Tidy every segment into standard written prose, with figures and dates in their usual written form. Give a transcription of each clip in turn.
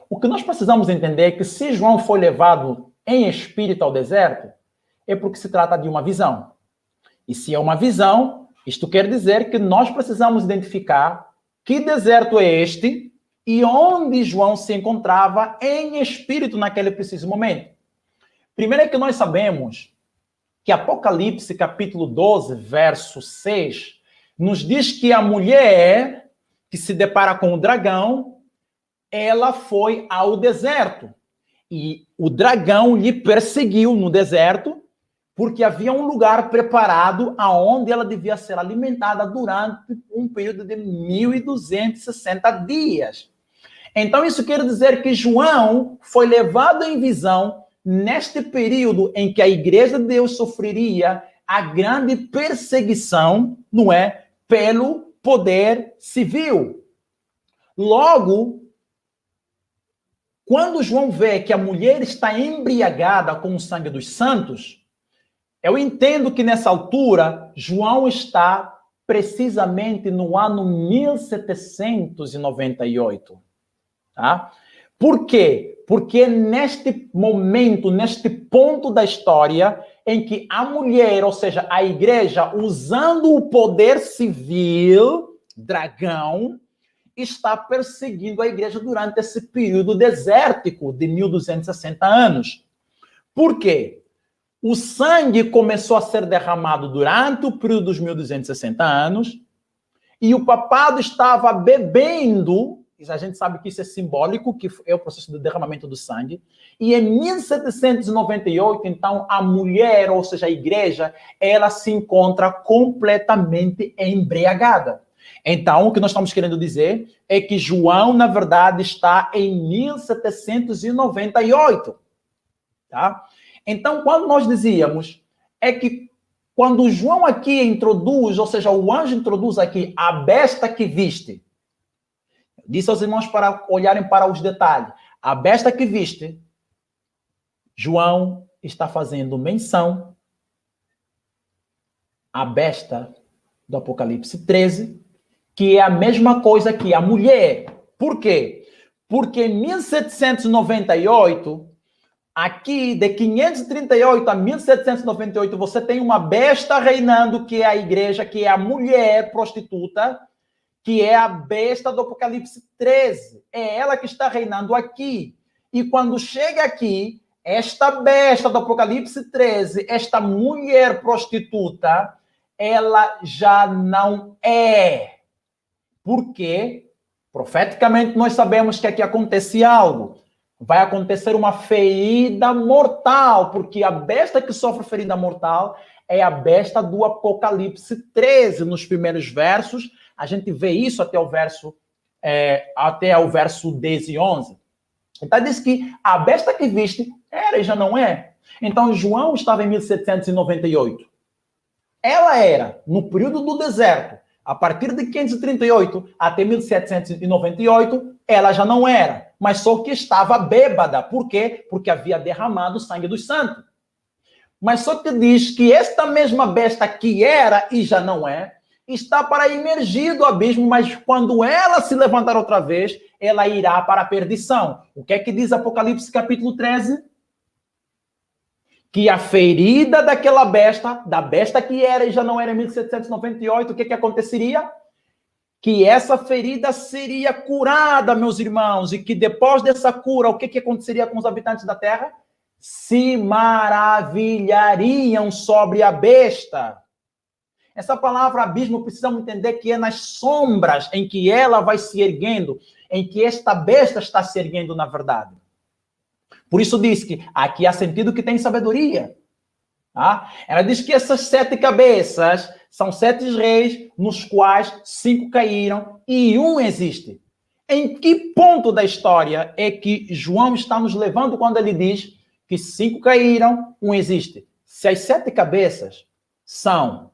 O que nós precisamos entender é que se João foi levado em espírito ao deserto, é porque se trata de uma visão. E se é uma visão, isto quer dizer que nós precisamos identificar que deserto é este e onde João se encontrava em espírito naquele preciso momento. Primeiro é que nós sabemos que Apocalipse, capítulo 12, verso 6, nos diz que a mulher que se depara com o dragão, ela foi ao deserto. E o dragão lhe perseguiu no deserto, porque havia um lugar preparado aonde ela devia ser alimentada durante um período de 1260 dias. Então, isso quer dizer que João foi levado em visão neste período em que a Igreja de Deus sofreria a grande perseguição, não é? Pelo poder civil. Logo, quando João vê que a mulher está embriagada com o sangue dos santos, eu entendo que nessa altura, João está precisamente no ano 1798. Tá? Por quê? Porque neste momento, neste ponto da história, em que a mulher, ou seja, a igreja, usando o poder civil, dragão, está perseguindo a igreja durante esse período desértico de 1260 anos. Por quê? O sangue começou a ser derramado durante o período dos 1260 anos e o papado estava bebendo, a gente sabe que isso é simbólico, que é o processo do derramamento do sangue, e em 1798, então, a mulher, ou seja, a igreja, ela se encontra completamente embriagada. Então, o que nós estamos querendo dizer é que João, na verdade, está em 1798, tá? Então, quando nós dizíamos, é que quando João aqui introduz, ou seja, o anjo introduz aqui a besta que viste, disse aos irmãos para olharem para os detalhes, a besta que viste, João está fazendo menção à besta do Apocalipse 13, que é a mesma coisa que a mulher. Por quê? Porque em 1798... aqui, de 538 a 1798, você tem uma besta reinando, que é a igreja, que é a mulher prostituta, que é a besta do Apocalipse 13. É ela que está reinando aqui. E quando chega aqui, esta besta do Apocalipse 13, esta mulher prostituta, ela já não é. Por quê? Profeticamente, nós sabemos que aqui acontece algo. Vai acontecer uma ferida mortal, porque a besta que sofre ferida mortal é a besta do Apocalipse 13. Nos primeiros versos, a gente vê isso até o verso 10 e 11. Então, diz que a besta que viste era e já não é. Então, João estava em 1798. Ela era, no período do deserto, a partir de 538 até 1798, ela já não era. Mas só que estava bêbada. Por quê? Porque havia derramado o sangue dos santos. Mas só que diz que esta mesma besta que era e já não é, está para emergir do abismo, mas quando ela se levantar outra vez, ela irá para a perdição. O que é que diz Apocalipse capítulo 13? Que a ferida daquela besta, da besta que era e já não era em 1798, o que aconteceria? Que essa ferida seria curada, meus irmãos, e que depois dessa cura, o que aconteceria com os habitantes da terra? Se maravilhariam sobre a besta. Essa palavra abismo, precisamos entender que é nas sombras em que ela vai se erguendo, em que esta besta está se erguendo na verdade. Por isso diz que aqui há sentido que tem sabedoria. Tá? Ela diz que essas 7 cabeças são 7 reis, nos quais 5 caíram e 1 existe. Em que ponto da história é que João está nos levando quando ele diz que 5 caíram, 1 existe? Se as 7 cabeças são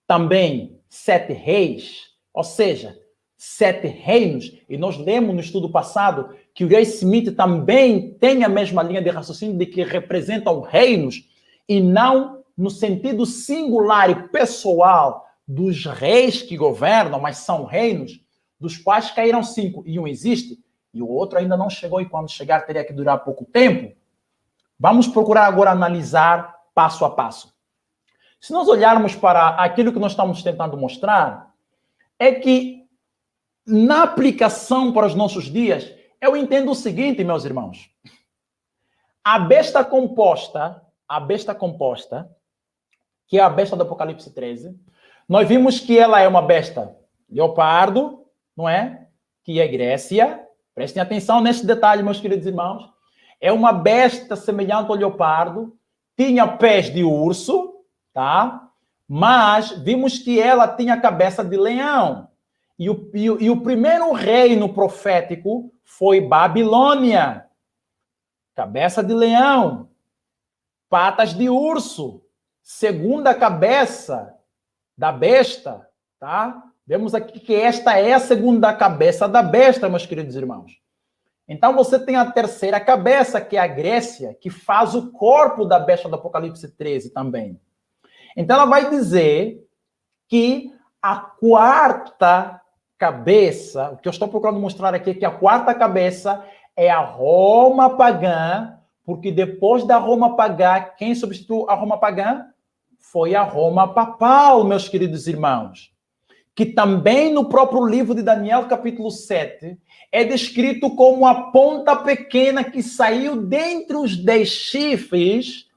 também 7 reis, ou seja, 7 reinos, e nós lemos no estudo passado que o Ray Smith também tem a mesma linha de raciocínio de que representam reinos, e não no sentido singular e pessoal dos reis que governam, mas são reinos, dos quais caíram 5 e 1 existe. e o outro ainda não chegou, e quando chegar teria que durar pouco tempo. Vamos procurar agora analisar passo a passo. Se nós olharmos para aquilo que nós estamos tentando mostrar, é que na aplicação para os nossos dias, eu entendo o seguinte, meus irmãos. A besta composta, que é a besta do Apocalipse 13, nós vimos que ela é uma besta leopardo, não é? Que é Grécia. Prestem atenção nesse detalhe, meus queridos irmãos. É uma besta semelhante ao leopardo, tinha pés de urso, tá? Mas vimos que ela tinha cabeça de leão. E o primeiro reino profético foi Babilônia. Cabeça de leão, patas de urso, segunda cabeça da besta, tá? Vemos aqui que esta é a segunda cabeça da besta, meus queridos irmãos. Então você tem a terceira cabeça, que é a Grécia, que faz o corpo da besta do Apocalipse 13 também. Então ela vai dizer que a quarta cabeça, o que eu estou procurando mostrar aqui é que a quarta cabeça é a Roma pagã, porque depois da Roma pagã, quem substituiu a Roma pagã? Foi a Roma papal, meus queridos irmãos. Que também no próprio livro de Daniel, capítulo 7, é descrito como a ponta pequena que saiu dentre os 10 chifres,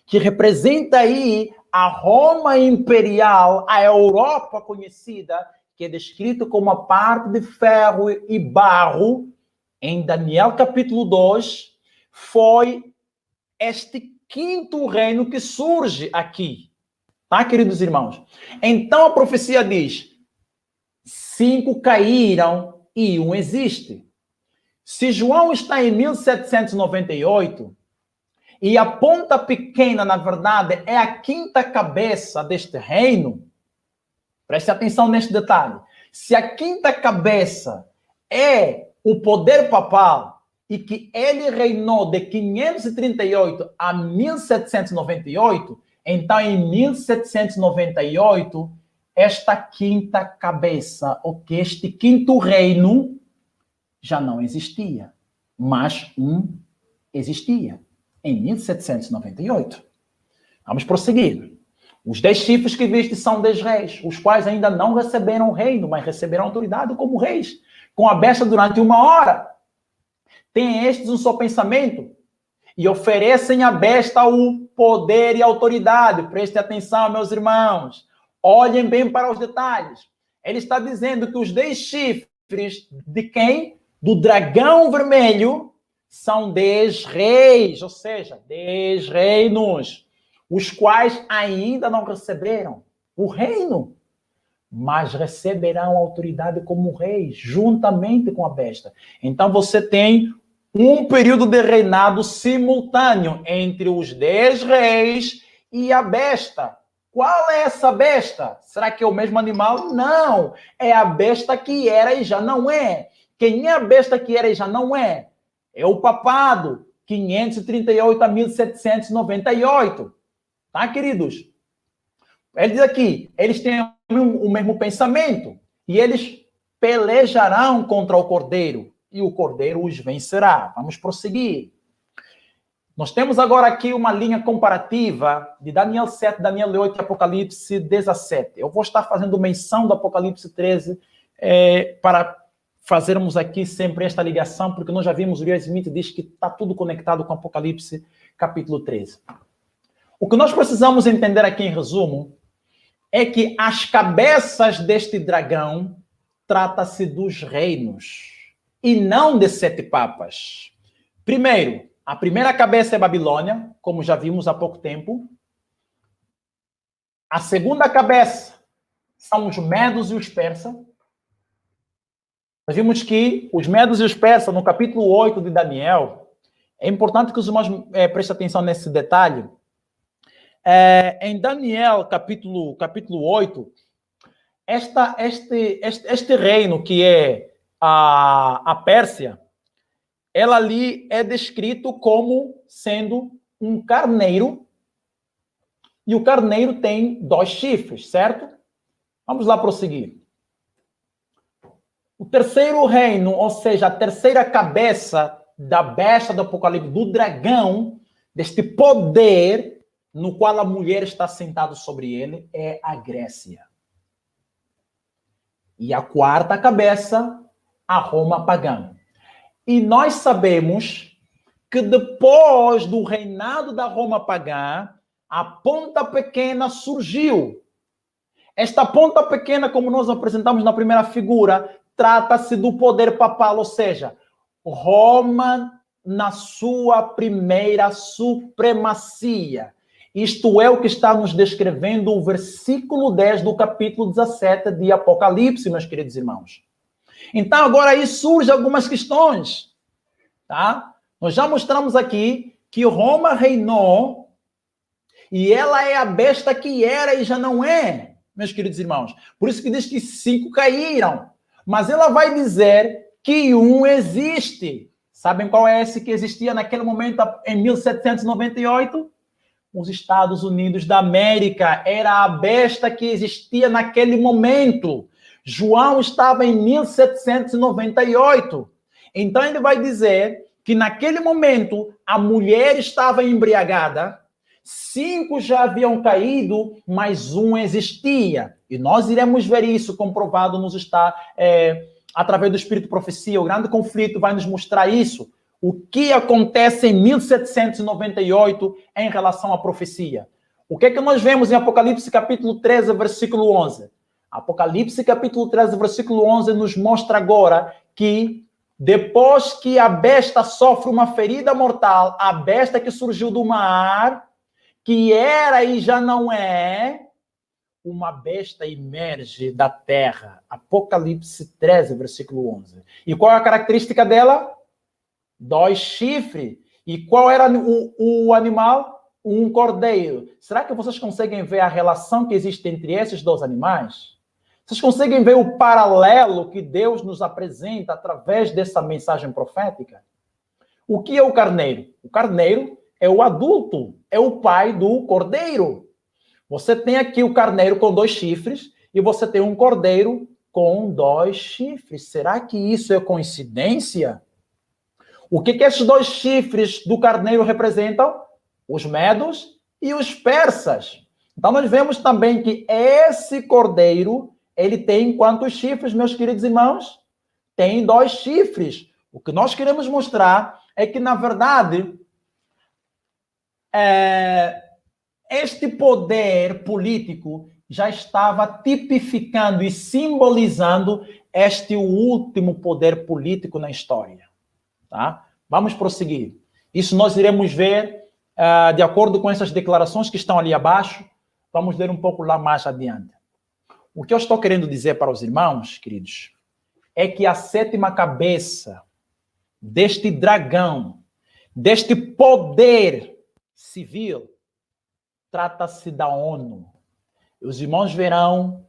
que representa aí a Roma imperial, a Europa conhecida, que é descrito como a parte de ferro e barro, em Daniel capítulo 2, foi este quinto reino que surge aqui. Tá, queridos irmãos? Então a profecia diz: 5 caíram e 1 existe. Se João está em 1798, e a ponta pequena, na verdade, é a quinta cabeça deste reino, preste atenção neste detalhe. Se a quinta cabeça é o poder papal e que ele reinou de 538 a 1798, então em 1798, esta quinta cabeça, este quinto reino já não existia, mas existia em 1798. Vamos prosseguir. Os 10 chifres que viste são 10 reis, os quais ainda não receberam o reino, mas receberam autoridade como reis, com a besta durante 1 hora. Têm estes um só pensamento e oferecem à besta o poder e autoridade. Prestem atenção, meus irmãos. Olhem bem para os detalhes. Ele está dizendo que os 10 chifres de quem? Do dragão vermelho são 10 reis, ou seja, 10 reinos, os quais ainda não receberam o reino, mas receberão autoridade como reis, juntamente com a besta. Então você tem um período de reinado simultâneo entre os 10 reis e a besta. Qual é essa besta? Será que é o mesmo animal? Não, é a besta que era e já não é. Quem é a besta que era e já não é? É o papado, 538 a 1798. Tá, queridos? Ele diz aqui, eles têm o mesmo pensamento e eles pelejarão contra o Cordeiro e o Cordeiro os vencerá. Vamos prosseguir. Nós temos agora aqui uma linha comparativa de Daniel 7, Daniel 8 e Apocalipse 17. Eu vou estar fazendo menção do Apocalipse 13 para fazermos aqui sempre esta ligação, porque nós já vimos, o Uriah Smith diz que está tudo conectado com Apocalipse capítulo 13. O que nós precisamos entender aqui em resumo é que as cabeças deste dragão trata-se dos reinos e não de 7 papas. Primeiro, a primeira cabeça é Babilônia, como já vimos há pouco tempo. A segunda cabeça são os medos e os persas. Nós vimos que os medos e os persas, no capítulo 8 de Daniel, é importante que os irmãos prestem atenção nesse detalhe. Em Daniel, capítulo 8, este reino que é a Pérsia, ela ali é descrito como sendo um carneiro, e o carneiro tem 2 chifres, certo? Vamos lá prosseguir. O terceiro reino, ou seja, a terceira cabeça da besta do Apocalipse, do dragão, deste poder no qual a mulher está sentada sobre ele, é a Grécia. E a quarta cabeça, a Roma pagã. E nós sabemos que depois do reinado da Roma pagã, a ponta pequena surgiu. Esta ponta pequena, como nós apresentamos na primeira figura, trata-se do poder papal, ou seja, Roma na sua primeira supremacia. Isto é o que está nos descrevendo o versículo 10 do capítulo 17 de Apocalipse, meus queridos irmãos. Então, agora aí surgem algumas questões, tá? Nós já mostramos aqui que Roma reinou e ela é a besta que era e já não é, meus queridos irmãos. Por isso que diz que 5 caíram. Mas ela vai dizer que um existe. Sabem qual é esse que existia naquele momento, em 1798? Os Estados Unidos da América. Era a besta que existia naquele momento. João estava em 1798. Então ele vai dizer que naquele momento a mulher estava embriagada, 5 já haviam caído, mas um existia. E nós iremos ver isso comprovado através do Espírito Profecia. O grande conflito vai nos mostrar isso. O que acontece em 1798 em relação à profecia. O que é que nós vemos em Apocalipse capítulo 13, versículo 11? Apocalipse capítulo 13, versículo 11 nos mostra agora que depois que a besta sofre uma ferida mortal, a besta que surgiu do mar, que era e já não é, uma besta emerge da terra. Apocalipse 13, versículo 11. E qual é a característica dela? 2 chifres. E qual era o animal? Um cordeiro. Será que vocês conseguem ver a relação que existe entre esses 2 animais? Vocês conseguem ver o paralelo que Deus nos apresenta através dessa mensagem profética? O que é o carneiro? O carneiro é o adulto, é o pai do cordeiro. Você tem aqui o carneiro com 2 chifres e você tem um cordeiro com 2 chifres. Será que isso é coincidência? O que esses 2 chifres do carneiro representam? Os medos e os persas. Então nós vemos também que esse cordeiro, ele tem quantos chifres, meus queridos irmãos? Tem 2 chifres. O que nós queremos mostrar é que, na verdade, este poder político já estava tipificando e simbolizando este último poder político na história. Tá? Vamos prosseguir. Isso nós iremos ver de acordo com essas declarações que estão ali abaixo. Vamos ver um pouco lá mais adiante. O que eu estou querendo dizer para os irmãos, queridos, é que a 7ª cabeça deste dragão, deste poder civil, trata-se da ONU. Os irmãos verão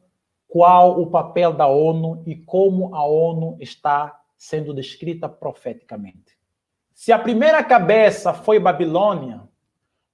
qual o papel da ONU e como a ONU está sendo descrita profeticamente. Se a primeira cabeça foi Babilônia,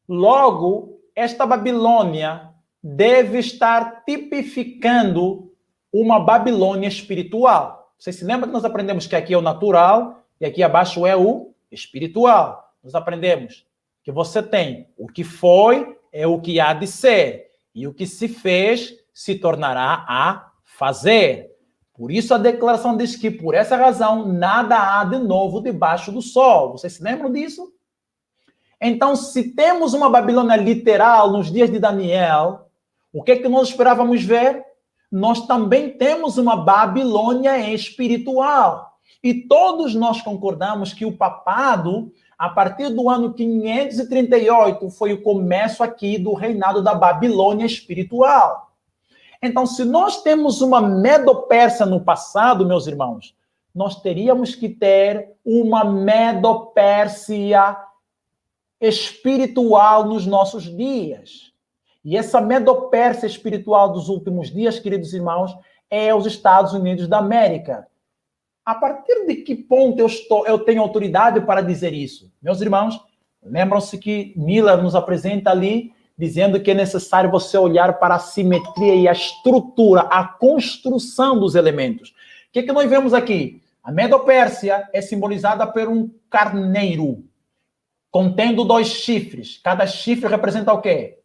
logo esta Babilônia deve estar tipificando uma Babilônia espiritual. Vocês se lembram que nós aprendemos que aqui é o natural e aqui abaixo é o espiritual. Nós aprendemos que você tem o que foi, é o que há de ser, e o que se fez se tornará a fazer. Por isso a declaração diz que, por essa razão, nada há de novo debaixo do sol. Vocês se lembram disso? Então, se temos uma Babilônia literal nos dias de Daniel, o que é que nós esperávamos ver? Nós também temos uma Babilônia espiritual. E todos nós concordamos que o papado, a partir do ano 538, foi o começo aqui do reinado da Babilônia espiritual. Então, se nós temos uma Medo-Pérsia no passado, meus irmãos, nós teríamos que ter uma Medo-Pérsia espiritual nos nossos dias. E essa Medo-Pérsia espiritual dos últimos dias, queridos irmãos, é os Estados Unidos da América. A partir de que ponto eu tenho autoridade para dizer isso? Meus irmãos, lembram-se que Miller nos apresenta ali, dizendo que é necessário você olhar para a simetria e a estrutura, a construção dos elementos. que nós vemos aqui? A Medo-Pérsia é simbolizada por um carneiro, contendo 2 chifres. Cada chifre representa o quê?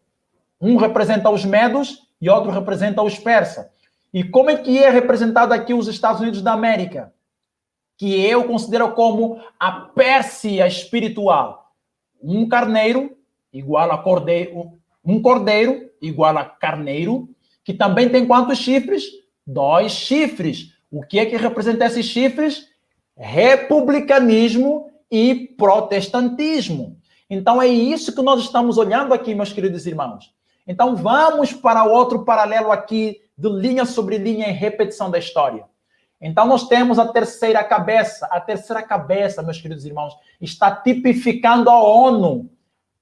Um representa os medos e outro representa os persas. E como é que é representado aqui os Estados Unidos da América? Que eu considero como a Pérsia espiritual. Um carneiro igual a cordeiro, um cordeiro igual a carneiro, que também tem quantos chifres? 2 chifres. O que é que representa esses chifres? Republicanismo e protestantismo. Então é isso que nós estamos olhando aqui, meus queridos irmãos. Então vamos para o outro paralelo aqui de linha sobre linha em repetição da história. Então nós temos a terceira cabeça. A terceira cabeça, meus queridos irmãos, está tipificando a ONU.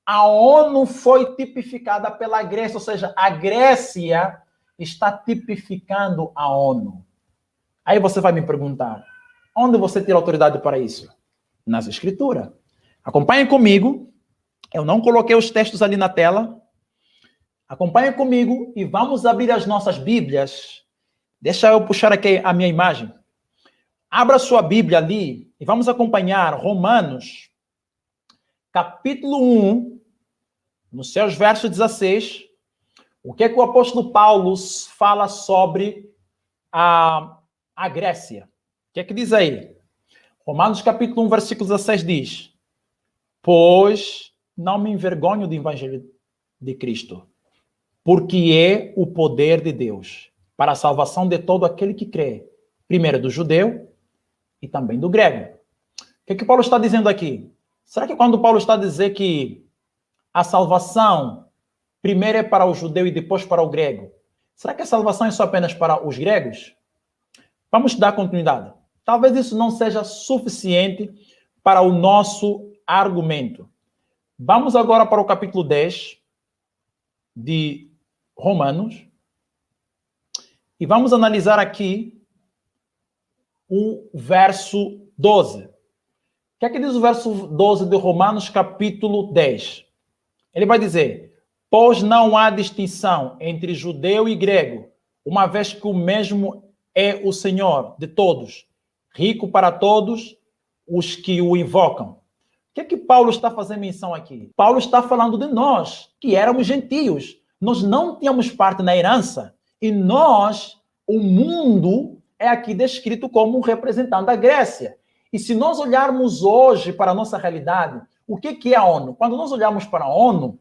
A ONU foi tipificada pela Grécia, ou seja, a Grécia está tipificando a ONU. Aí você vai me perguntar, onde você tira autoridade para isso? Nas Escrituras. Acompanhem comigo. Eu não coloquei os textos ali na tela. Acompanhem comigo e vamos abrir as nossas Bíblias. Deixa eu puxar aqui a minha imagem. Abra sua Bíblia ali e vamos acompanhar Romanos, capítulo 1, nos seus versos 16. O que é que o apóstolo Paulo fala sobre a Grécia? O que é que diz aí? Romanos, capítulo 1, versículo 16 diz: pois não me envergonho do evangelho de Cristo, porque é o poder de Deus para a salvação de todo aquele que crê, primeiro do judeu e também do grego. O que Paulo está dizendo aqui? Será que quando Paulo está a dizer que a salvação primeiro é para o judeu e depois para o grego, será que a salvação é só apenas para os gregos? Vamos dar continuidade. Talvez isso não seja suficiente para o nosso argumento. Vamos agora para o capítulo 10 de Romanos e vamos analisar aqui o verso 12. O que é que diz o verso 12 de Romanos, capítulo 10? Ele vai dizer: pois não há distinção entre judeu e grego, uma vez que o mesmo é o Senhor de todos, rico para todos os que o invocam. O que é que Paulo está fazendo menção aqui? Paulo está falando de nós, que éramos gentios. Nós não tínhamos parte na herança. E nós, o mundo, é aqui descrito como um representante da Grécia. E se nós olharmos hoje para a nossa realidade, o que é a ONU? Quando nós olhamos para a ONU,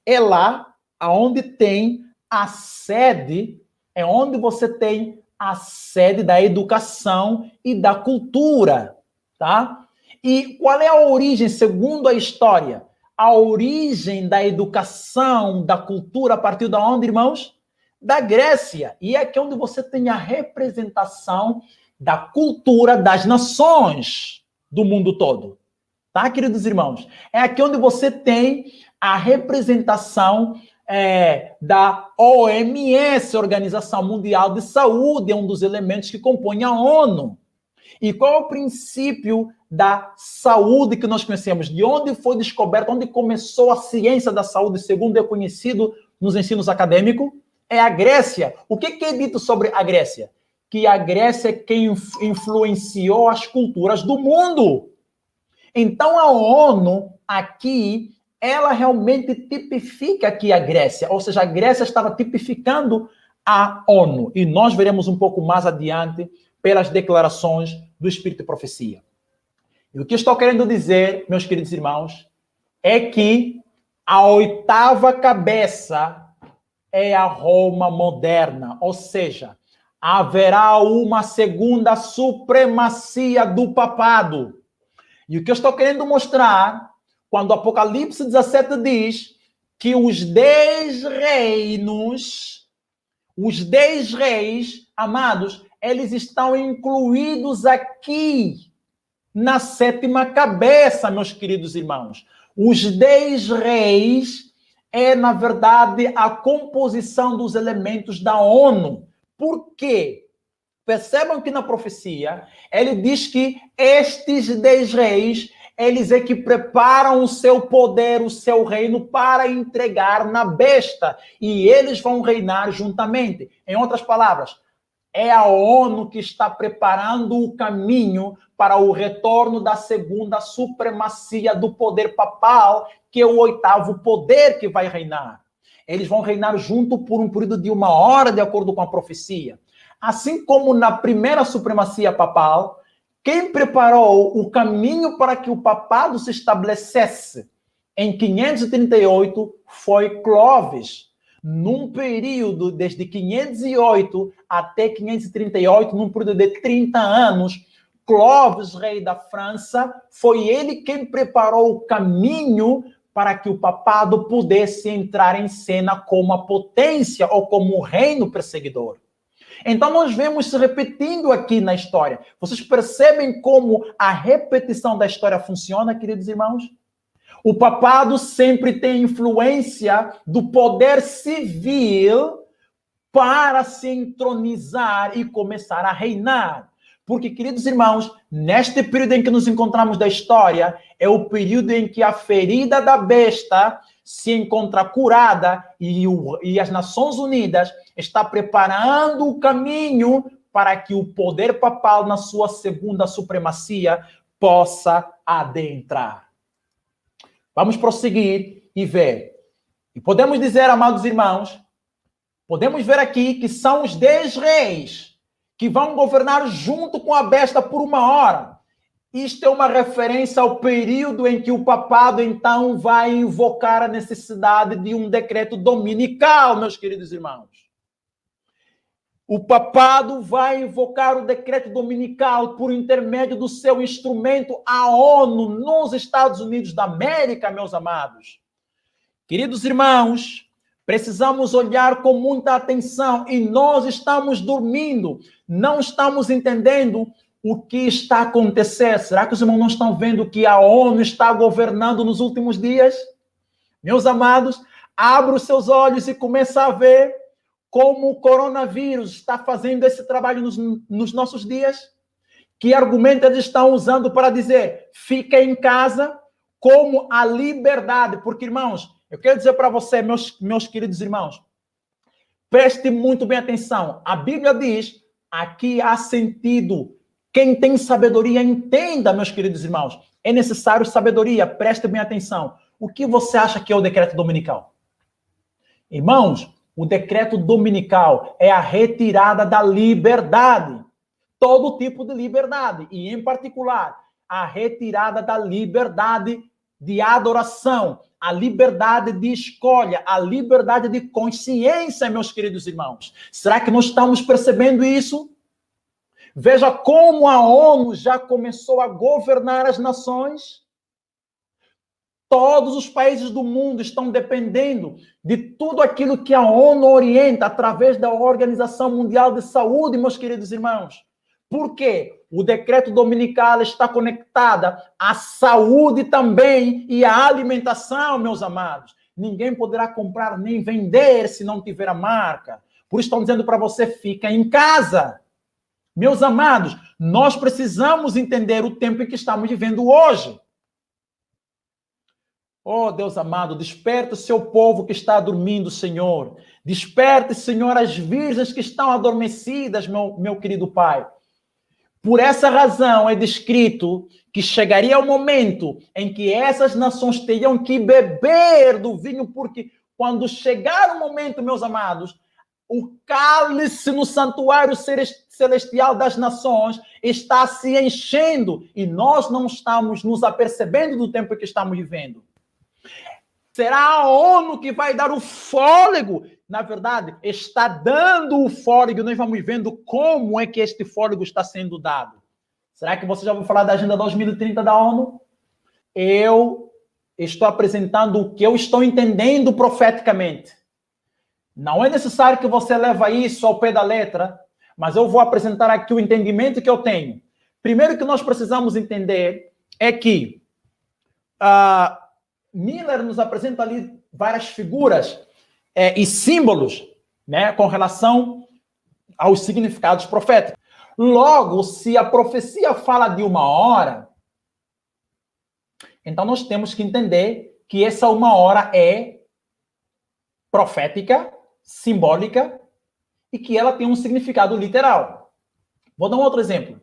é lá onde tem a sede, é onde você tem a sede da educação e da cultura, tá? E qual é a origem, segundo a história? A origem da educação, da cultura, a partir de onde, irmãos? Da Grécia. E é aqui onde você tem a representação da cultura das nações do mundo todo. Tá, queridos irmãos? É aqui onde você tem a representação da OMS, Organização Mundial de Saúde, é um dos elementos que compõem a ONU. E qual é o princípio da saúde que nós conhecemos? De onde foi descoberto, onde começou a ciência da saúde, segundo é conhecido nos ensinos acadêmicos? É a Grécia. O que é dito sobre a Grécia? Que a Grécia é quem influenciou as culturas do mundo. Então a ONU aqui, ela realmente tipifica aqui a Grécia, ou seja, a Grécia estava tipificando a ONU. E nós veremos um pouco mais adiante pelas declarações do Espírito de Profecia. E o que estou querendo dizer, meus queridos irmãos, é que a oitava cabeça é a Roma moderna, ou seja, haverá uma segunda supremacia do papado. E o que eu estou querendo mostrar, quando o Apocalipse 17 diz que os 10 reis, amados, eles estão incluídos aqui na sétima cabeça, meus queridos irmãos. Os 10 reis é, na verdade, a composição dos elementos da ONU. Por quê? Percebam que na profecia, ele diz que estes 10 reis, eles é que preparam o seu poder, o seu reino para entregar na besta. E eles vão reinar juntamente. Em outras palavras, É a ONU que está preparando o caminho para o retorno da segunda supremacia do poder papal, que é o oitavo poder que vai reinar. Eles vão reinar junto por um período de 1 hora, de acordo com a profecia. Assim como na primeira supremacia papal, quem preparou o caminho para que o papado se estabelecesse em 538 foi Clovis, num período desde 508 até 538, num período de 30 anos. Clovis, rei da França, foi ele quem preparou o caminho para que o papado pudesse entrar em cena como a potência ou como o reino perseguidor. Então, nós vemos se repetindo aqui na história. Vocês percebem como a repetição da história funciona, queridos irmãos? O papado sempre tem influência do poder civil para se entronizar e começar a reinar. Porque, queridos irmãos, neste período em que nos encontramos da história, é o período em que a ferida da besta se encontra curada e as Nações Unidas está preparando o caminho para que o poder papal, na sua segunda supremacia, possa adentrar. Vamos prosseguir e ver. E podemos dizer, amados irmãos, podemos ver aqui que são os 10 reis que vão governar junto com a besta por 1 hora. Isto é uma referência ao período em que o papado, então, vai invocar a necessidade de um decreto dominical, meus queridos irmãos. O papado vai invocar o decreto dominical por intermédio do seu instrumento, a ONU, nos Estados Unidos da América, meus amados. Queridos irmãos, precisamos olhar com muita atenção e nós estamos dormindo, não estamos entendendo o que está a acontecer. Será que os irmãos não estão vendo que a ONU está governando nos últimos dias? Meus amados, abra os seus olhos e comece a ver como o coronavírus está fazendo esse trabalho nos nossos dias. Que argumento eles estão usando para dizer, fica em casa, como a liberdade. Porque, irmãos, eu quero dizer para você, meus queridos irmãos, preste muito bem atenção. A Bíblia diz, aqui há sentido. Quem tem sabedoria, entenda, meus queridos irmãos. É necessário sabedoria, preste bem atenção. O que você acha que é o decreto dominical? Irmãos, o decreto dominical é a retirada da liberdade. Todo tipo de liberdade. E, em particular, a retirada da liberdade de adoração, a liberdade de escolha, a liberdade de consciência, meus queridos irmãos. Será que nós estamos percebendo isso? Veja como a ONU já começou a governar as nações. Todos os países do mundo estão dependendo de tudo aquilo que a ONU orienta através da Organização Mundial de Saúde, meus queridos irmãos. Por quê? O decreto dominical está conectado à saúde também e à alimentação, meus amados. Ninguém poderá comprar nem vender se não tiver a marca. Por isso estão dizendo para você, fica em casa. Meus amados, nós precisamos entender o tempo em que estamos vivendo hoje. Oh, Deus amado, desperta o seu povo que está dormindo, Senhor. Desperte, Senhor, as virgens que estão adormecidas, meu querido Pai. Por essa razão é descrito que chegaria o momento em que essas nações teriam que beber do vinho, porque quando chegar o momento, meus amados, o cálice no santuário celestial das nações está se enchendo e nós não estamos nos apercebendo do tempo que estamos vivendo. Será a ONU que vai dar o fôlego? Na verdade, está dando o fôlego. Nós vamos vendo como é que este fôlego está sendo dado. Será que você já ouviu falar da Agenda 2030 da ONU? Eu estou apresentando o que eu estou entendendo profeticamente. Não é necessário que você leve isso ao pé da letra, mas eu vou apresentar aqui o entendimento que eu tenho. Primeiro que nós precisamos entender é que Miller nos apresenta ali várias figuras e símbolos, né, com relação aos significados proféticos. Logo, se a profecia fala de 1 hora, então nós temos que entender que essa 1 hora é profética, simbólica e que ela tem um significado literal. Vou dar um outro exemplo.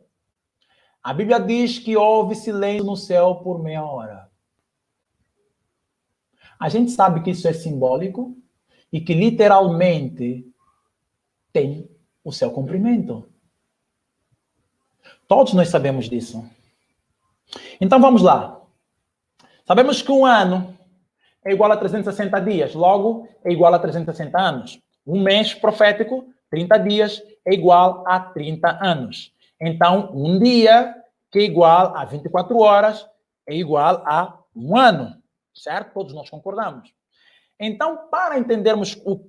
A Bíblia diz que houve silêncio no céu por meia hora. A gente sabe que isso é simbólico e que literalmente tem o seu cumprimento. Todos nós sabemos disso. Então vamos lá. Sabemos que um ano é igual a 360 dias, logo é igual a 360 anos. Um mês profético, 30 dias, é igual a 30 anos. Então, um dia, que é igual a 24 horas, é igual a um ano. Certo? Todos nós concordamos. Então, para entendermos o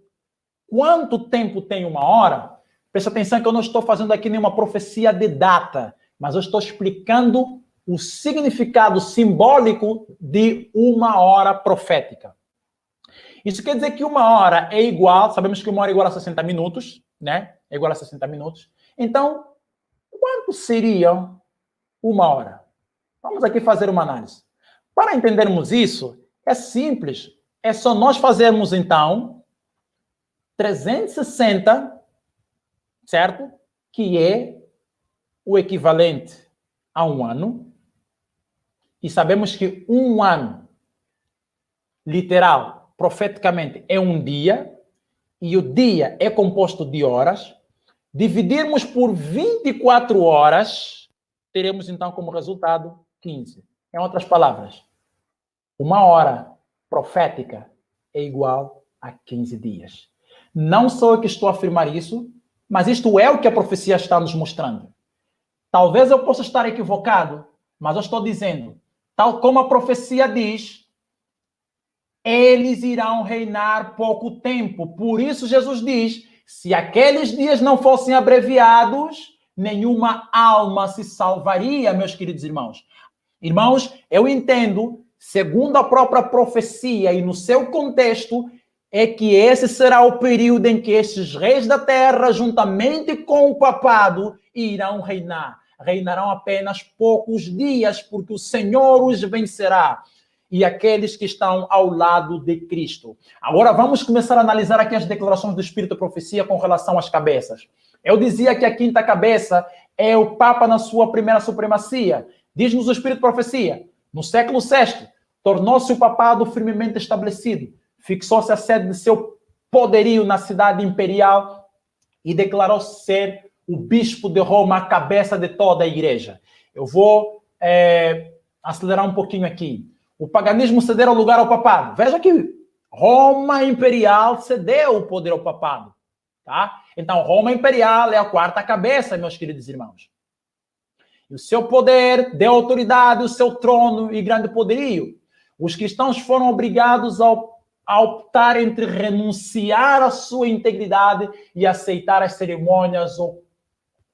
quanto tempo tem uma hora, preste atenção que eu não estou fazendo aqui nenhuma profecia de data, mas eu estou explicando o significado simbólico de uma hora profética. Isso quer dizer que uma hora é igual, sabemos que uma hora é igual a 60 minutos, né? É igual a 60 minutos. Então, quanto seria uma hora? Vamos aqui fazer uma análise. Para entendermos isso, é simples. É só nós fazermos, então, 360, certo? Que é o equivalente a um ano. E sabemos que um ano, literal, profeticamente, é um dia. E o dia é composto de horas. Dividirmos por 24 horas, teremos, então, como resultado, 15. Em outras palavras, uma hora profética é igual a 15 dias. Não sou eu que estou a afirmar isso, mas isto é o que a profecia está nos mostrando. Talvez eu possa estar equivocado, mas eu estou dizendo, tal como a profecia diz, eles irão reinar pouco tempo. Por isso Jesus diz, se aqueles dias não fossem abreviados, nenhuma alma se salvaria, meus queridos irmãos. Irmãos, eu entendo, segundo a própria profecia e no seu contexto, é que esse será o período em que estes reis da terra, juntamente com o papado, irão reinar. Reinarão apenas poucos dias, porque o Senhor os vencerá. E aqueles que estão ao lado de Cristo. Agora vamos começar a analisar aqui as declarações do Espírito e Profecia com relação às cabeças. Eu dizia que a quinta cabeça é o Papa na sua primeira supremacia. Diz-nos o Espírito e Profecia. No século VI, tornou-se o papado firmemente estabelecido. Fixou-se a sede de seu poderio na cidade imperial e declarou-se ser o bispo de Roma, a cabeça de toda a igreja. Eu vou acelerar um pouquinho aqui. O paganismo cedeu lugar ao papado. Veja que Roma imperial cedeu o poder ao papado. Tá? Então, Roma imperial é a quarta cabeça, meus queridos irmãos. E o seu poder deu autoridade, o seu trono e grande poderio. Os cristãos foram obrigados a optar entre renunciar à sua integridade e aceitar as cerimônias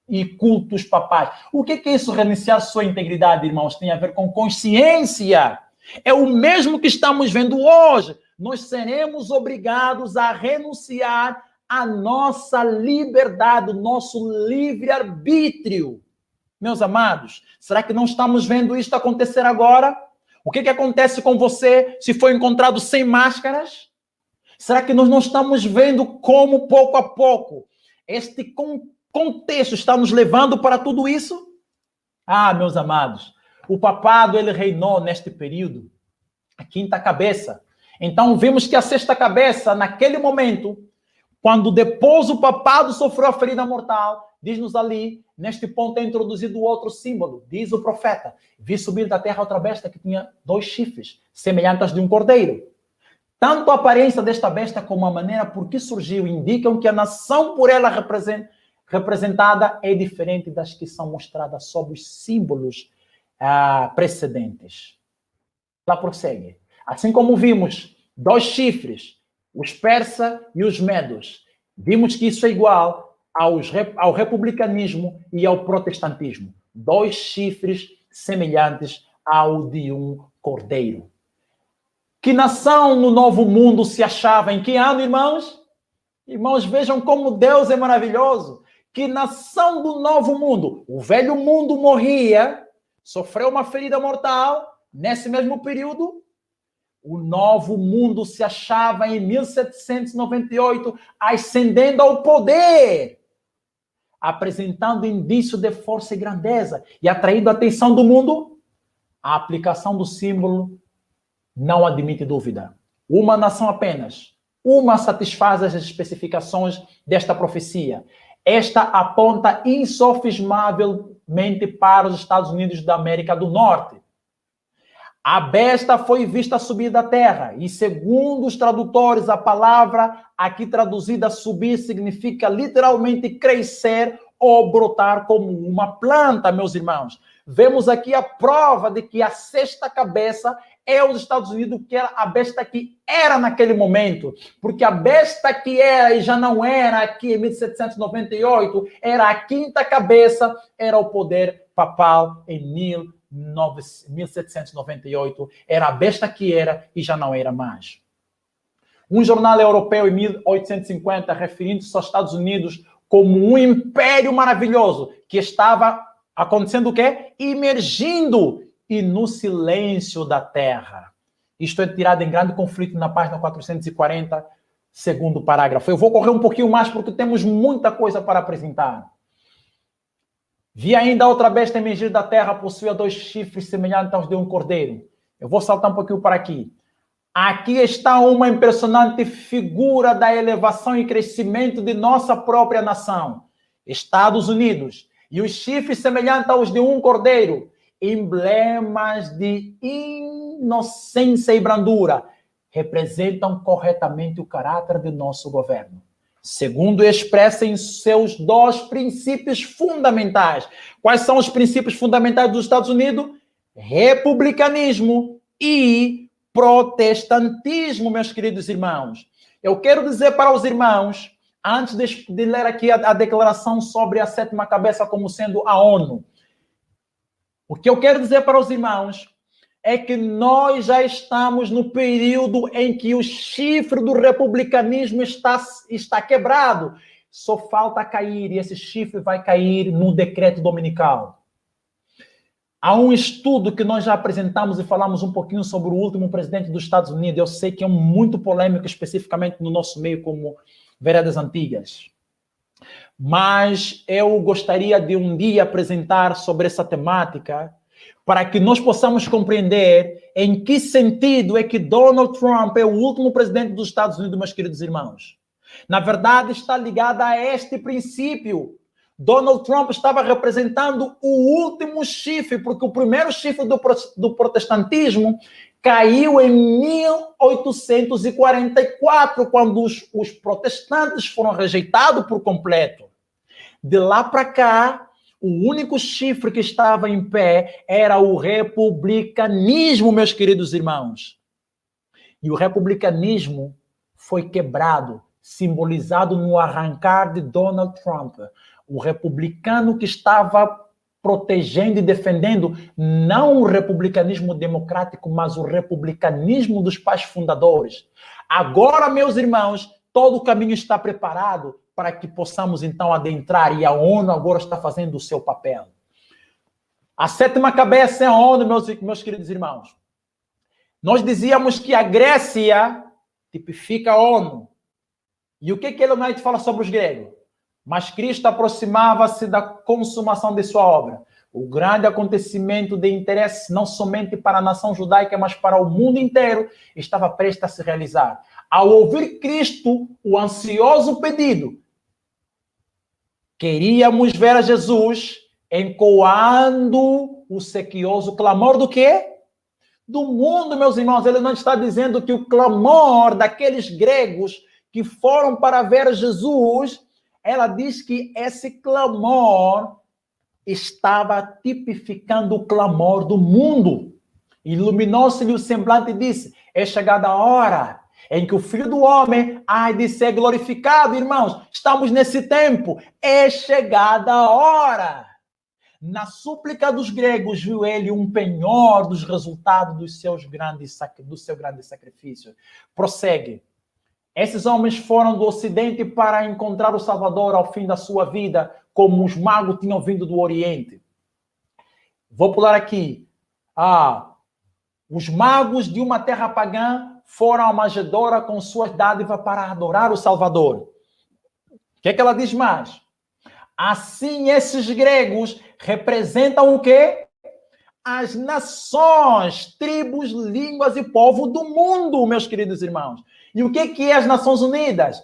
e cultos papais. O que é isso, renunciar à sua integridade, irmãos? Tem a ver com consciência. É o mesmo que estamos vendo hoje. Nós seremos obrigados a renunciar à nossa liberdade, o nosso livre-arbítrio. Meus amados, será que não estamos vendo isto acontecer agora? O que acontece com você se for encontrado sem máscaras? Será que nós não estamos vendo como, pouco a pouco, este contexto está nos levando para tudo isso? Ah, meus amados, o papado, ele reinou neste período, a quinta cabeça. Então, vimos que a sexta cabeça, naquele momento, quando depois o papado sofreu a ferida mortal, diz-nos ali, neste ponto é introduzido outro símbolo, diz o profeta, vi subir da terra outra besta que tinha 2 chifres, semelhantes aos de um cordeiro. Tanto a aparência desta besta como a maneira por que surgiu indicam que a nação por ela representada é diferente das que são mostradas sob os símbolos precedentes. Ela prossegue. Assim como vimos 2 chifres, os persas e os medos, vimos que isso é igual ao republicanismo e ao protestantismo. 2 chifres semelhantes ao de um cordeiro. Que nação no Novo Mundo se achava em que ano, irmãos? Irmãos, vejam como Deus é maravilhoso. Que nação do Novo Mundo? O velho mundo morria, sofreu uma ferida mortal. Nesse mesmo período, O novo mundo se achava em 1798 ascendendo ao poder, apresentando indício de força e grandeza e atraindo a atenção do mundo. A aplicação do símbolo não admite dúvida. Uma nação apenas, uma satisfaz as especificações desta profecia. Esta aponta insofismavelmente para os Estados Unidos da América do Norte. A besta foi vista subir da terra, e segundo os tradutores, a palavra aqui traduzida subir significa literalmente crescer ou brotar como uma planta, meus irmãos. Vemos aqui a prova de que a sexta cabeça é os Estados Unidos, que era a besta que era naquele momento, porque a besta que era e já não era aqui em 1798, era a quinta cabeça, era o poder papal em 1798, era a besta que era e já não era mais. Um jornal europeu em 1850, referindo-se aos Estados Unidos como um império maravilhoso, que estava acontecendo o quê? Emergindo e no silêncio da terra. Isto é tirado em grande conflito na página 440, segundo parágrafo. Eu vou correr um pouquinho mais porque temos muita coisa para apresentar. Vi ainda outra besta emergir da terra, possuía 2 chifres semelhantes aos de um cordeiro. Eu vou saltar um pouquinho para aqui. Aqui está uma impressionante figura da elevação e crescimento de nossa própria nação, Estados Unidos. E os chifres semelhantes aos de um cordeiro, emblemas de inocência e brandura, representam corretamente o caráter de nosso governo. Segundo expressa em seus 2 princípios fundamentais. Quais são os princípios fundamentais dos Estados Unidos? Republicanismo e protestantismo, meus queridos irmãos. Eu quero dizer para os irmãos, antes de ler aqui a declaração sobre a sétima cabeça como sendo a ONU, o que eu quero dizer para os irmãos é que nós já estamos no período em que o chifre do republicanismo está quebrado. Só falta cair, e esse chifre vai cair no decreto dominical. Há um estudo que nós já apresentamos e falamos um pouquinho sobre o último presidente dos Estados Unidos. Eu sei que é muito polêmico, especificamente no nosso meio, como Veredas Antigas. Mas eu gostaria de um dia apresentar sobre essa temática para que nós possamos compreender em que sentido é que Donald Trump é o último presidente dos Estados Unidos, meus queridos irmãos. Na verdade, está ligada a este princípio. Donald Trump estava representando o último chifre, porque o primeiro chifre do protestantismo caiu em 1844, quando os protestantes foram rejeitados por completo. De lá para cá, o único chifre que estava em pé era o republicanismo, meus queridos irmãos. E o republicanismo foi quebrado, simbolizado no arrancar de Donald Trump. O republicano que estava protegendo e defendendo não o republicanismo democrático, mas o republicanismo dos pais fundadores. Agora, meus irmãos, todo o caminho está preparado para que possamos então adentrar, e a ONU agora está fazendo o seu papel. A sétima cabeça é a ONU, meus queridos irmãos. Nós dizíamos que a Grécia tipifica a ONU. E o que Ellen White fala sobre os gregos? Mas Cristo aproximava-se da consumação de sua obra. O grande acontecimento de interesse não somente para a nação judaica, mas para o mundo inteiro, estava prestes a se realizar. Ao ouvir Cristo, o ansioso pedido, queríamos ver a Jesus encoando o sequioso clamor do quê? Do mundo, meus irmãos. Ele não está dizendo que o clamor daqueles gregos que foram para ver Jesus, ela diz que esse clamor estava tipificando o clamor do mundo. Iluminou-se-lhe o semblante e disse: é chegada a hora em que o Filho do Homem há de ser glorificado. Irmãos, estamos nesse tempo. É chegada a hora. Na súplica dos gregos, viu ele um penhor dos resultados do seu grande sacrifício. Prossegue. Esses homens foram do Ocidente para encontrar o Salvador ao fim da sua vida, como os magos tinham vindo do Oriente. Vou pular aqui. Os magos de uma terra pagã foram à manjedoura com suas dádivas para adorar o Salvador. O que é que ela diz mais? Assim, esses gregos representam o quê? As nações, tribos, línguas e povo do mundo, meus queridos irmãos. E o que é as Nações Unidas?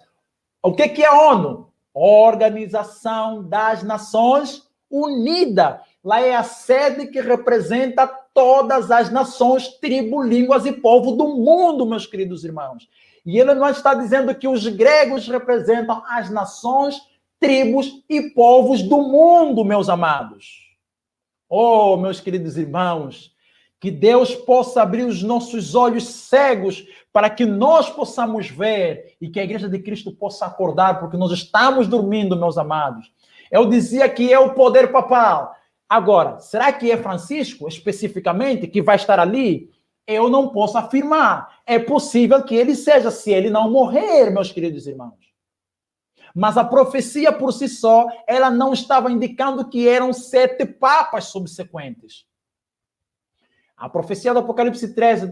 O que é a ONU? Organização das Nações Unidas. Lá é a sede que representa todas as nações, tribos, línguas e povo do mundo, meus queridos irmãos. E ele não está dizendo que os gregos representam as nações, tribos e povos do mundo, meus amados. Oh, meus queridos irmãos, que Deus possa abrir os nossos olhos cegos para que nós possamos ver e que a Igreja de Cristo possa acordar, porque nós estamos dormindo, meus amados. Eu dizia que é o poder papal. Agora, será que é Francisco, especificamente, que vai estar ali? Eu não posso afirmar. É possível que ele seja, se ele não morrer, meus queridos irmãos. Mas a profecia por si só, ela não estava indicando que eram 7 papas subsequentes. A profecia do Apocalipse 13,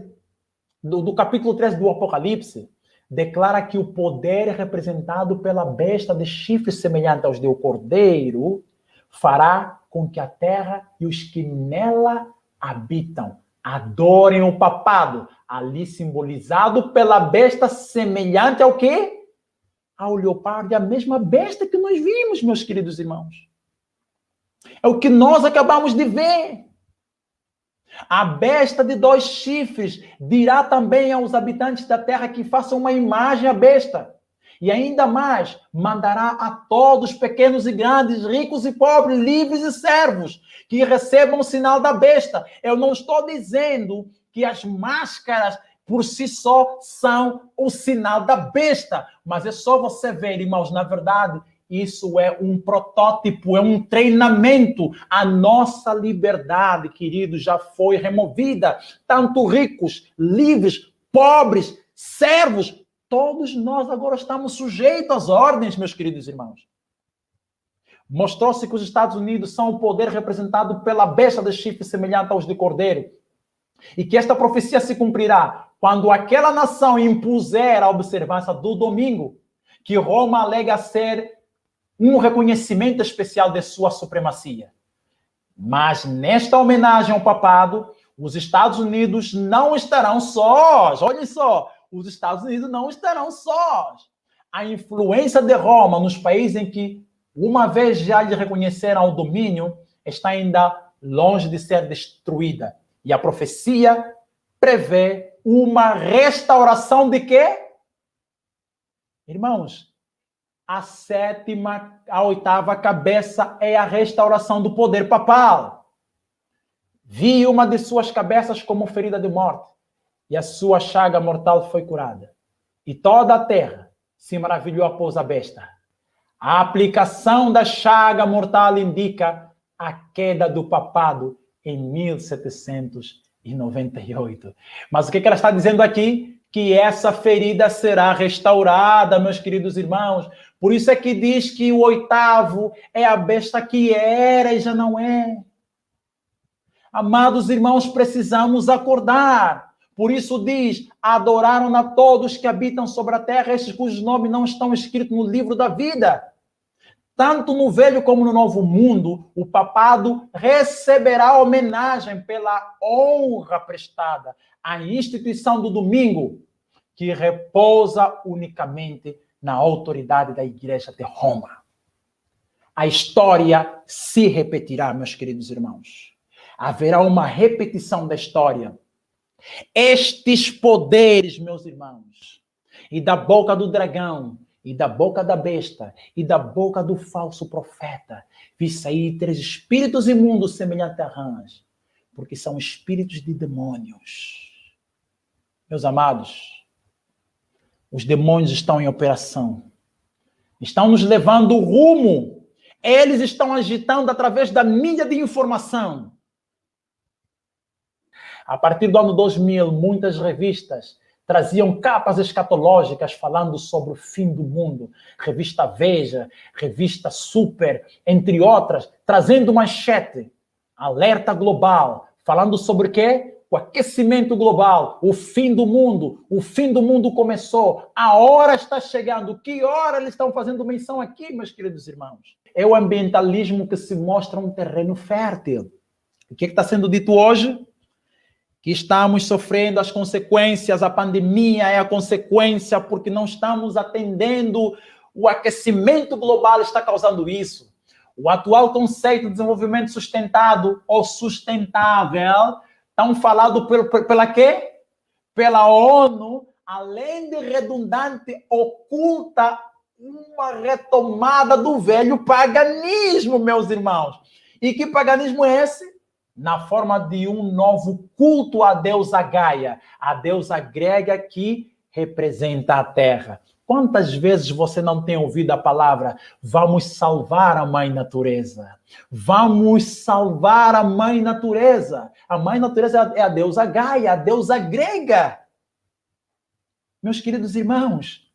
do capítulo 13 do Apocalipse, declara que o poder representado pela besta de chifres semelhante aos do cordeiro fará com que a terra e os que nela habitam adorem o papado, ali simbolizado pela besta semelhante ao quê? Ao leopardo, a mesma besta que nós vimos, meus queridos irmãos. É o que nós acabamos de ver. A besta de 2 chifres dirá também aos habitantes da terra que façam uma imagem à besta. E ainda mais, mandará a todos, pequenos e grandes, ricos e pobres, livres e servos, que recebam o sinal da besta. Eu não estou dizendo que as máscaras por si só são o sinal da besta, mas é só você ver, irmãos, na verdade, isso é um protótipo, é um treinamento. A nossa liberdade, querido, já foi removida. Tanto ricos, livres, pobres, servos, todos nós agora estamos sujeitos às ordens, meus queridos irmãos. Mostrou-se que os Estados Unidos são o poder representado pela besta de chifre semelhante aos de cordeiro. E que esta profecia se cumprirá quando aquela nação impuser a observância do domingo, que Roma alega ser um reconhecimento especial de sua supremacia. Mas nesta homenagem ao papado, os Estados Unidos não estarão sós. Olhem só, os Estados Unidos não estarão sós. A influência de Roma nos países em que, uma vez já lhe reconheceram o domínio, está ainda longe de ser destruída. E a profecia prevê uma restauração de quê? Irmãos, a 8ª cabeça é a restauração do poder papal. Vi uma de suas cabeças como ferida de morte, e a sua chaga mortal foi curada. E toda a terra se maravilhou após a besta. A aplicação da chaga mortal indica a queda do papado em 1798. Mas o que ela está dizendo aqui? Que essa ferida será restaurada, meus queridos irmãos. Por isso é que diz que o 8º é a besta que era e já não é. Amados irmãos, precisamos acordar. Por isso diz, adoraram a todos que habitam sobre a terra, estes cujos nomes não estão escritos no livro da vida. Tanto no Velho como no Novo Mundo, o papado receberá homenagem pela honra prestada à instituição do domingo, que repousa unicamente na autoridade da Igreja de Roma. A história se repetirá, meus queridos irmãos. Haverá uma repetição da história. Estes poderes, meus irmãos, e da boca do dragão, e da boca da besta, e da boca do falso profeta, vi sair 3 espíritos imundos semelhantes a rãs, porque são espíritos de demônios. Meus amados, os demônios estão em operação. Estão nos levando o rumo. Eles estão agitando através da mídia de informação. A partir do ano 2000, muitas revistas traziam capas escatológicas falando sobre o fim do mundo. Revista Veja, Revista Super, entre outras, trazendo manchete, alerta global, falando sobre o quê? o aquecimento global, o fim do mundo começou, a hora está chegando. Que hora eles estão fazendo menção aqui, meus queridos irmãos? É o ambientalismo que se mostra um terreno fértil. O que está sendo dito hoje? Que estamos sofrendo as consequências, a pandemia é a consequência porque não estamos atendendo, o aquecimento global está causando isso. O atual conceito de desenvolvimento sustentado ou sustentável, tão falado pela quê? Pela ONU, além de redundante, oculta uma retomada do velho paganismo, meus irmãos. E que paganismo é esse? Na forma de um novo culto à deusa Gaia, a deusa grega que representa a terra. Quantas vezes você não tem ouvido a palavra vamos salvar a mãe natureza? Vamos salvar a mãe natureza. A mãe natureza é a deusa Gaia, a deusa grega. Meus queridos irmãos,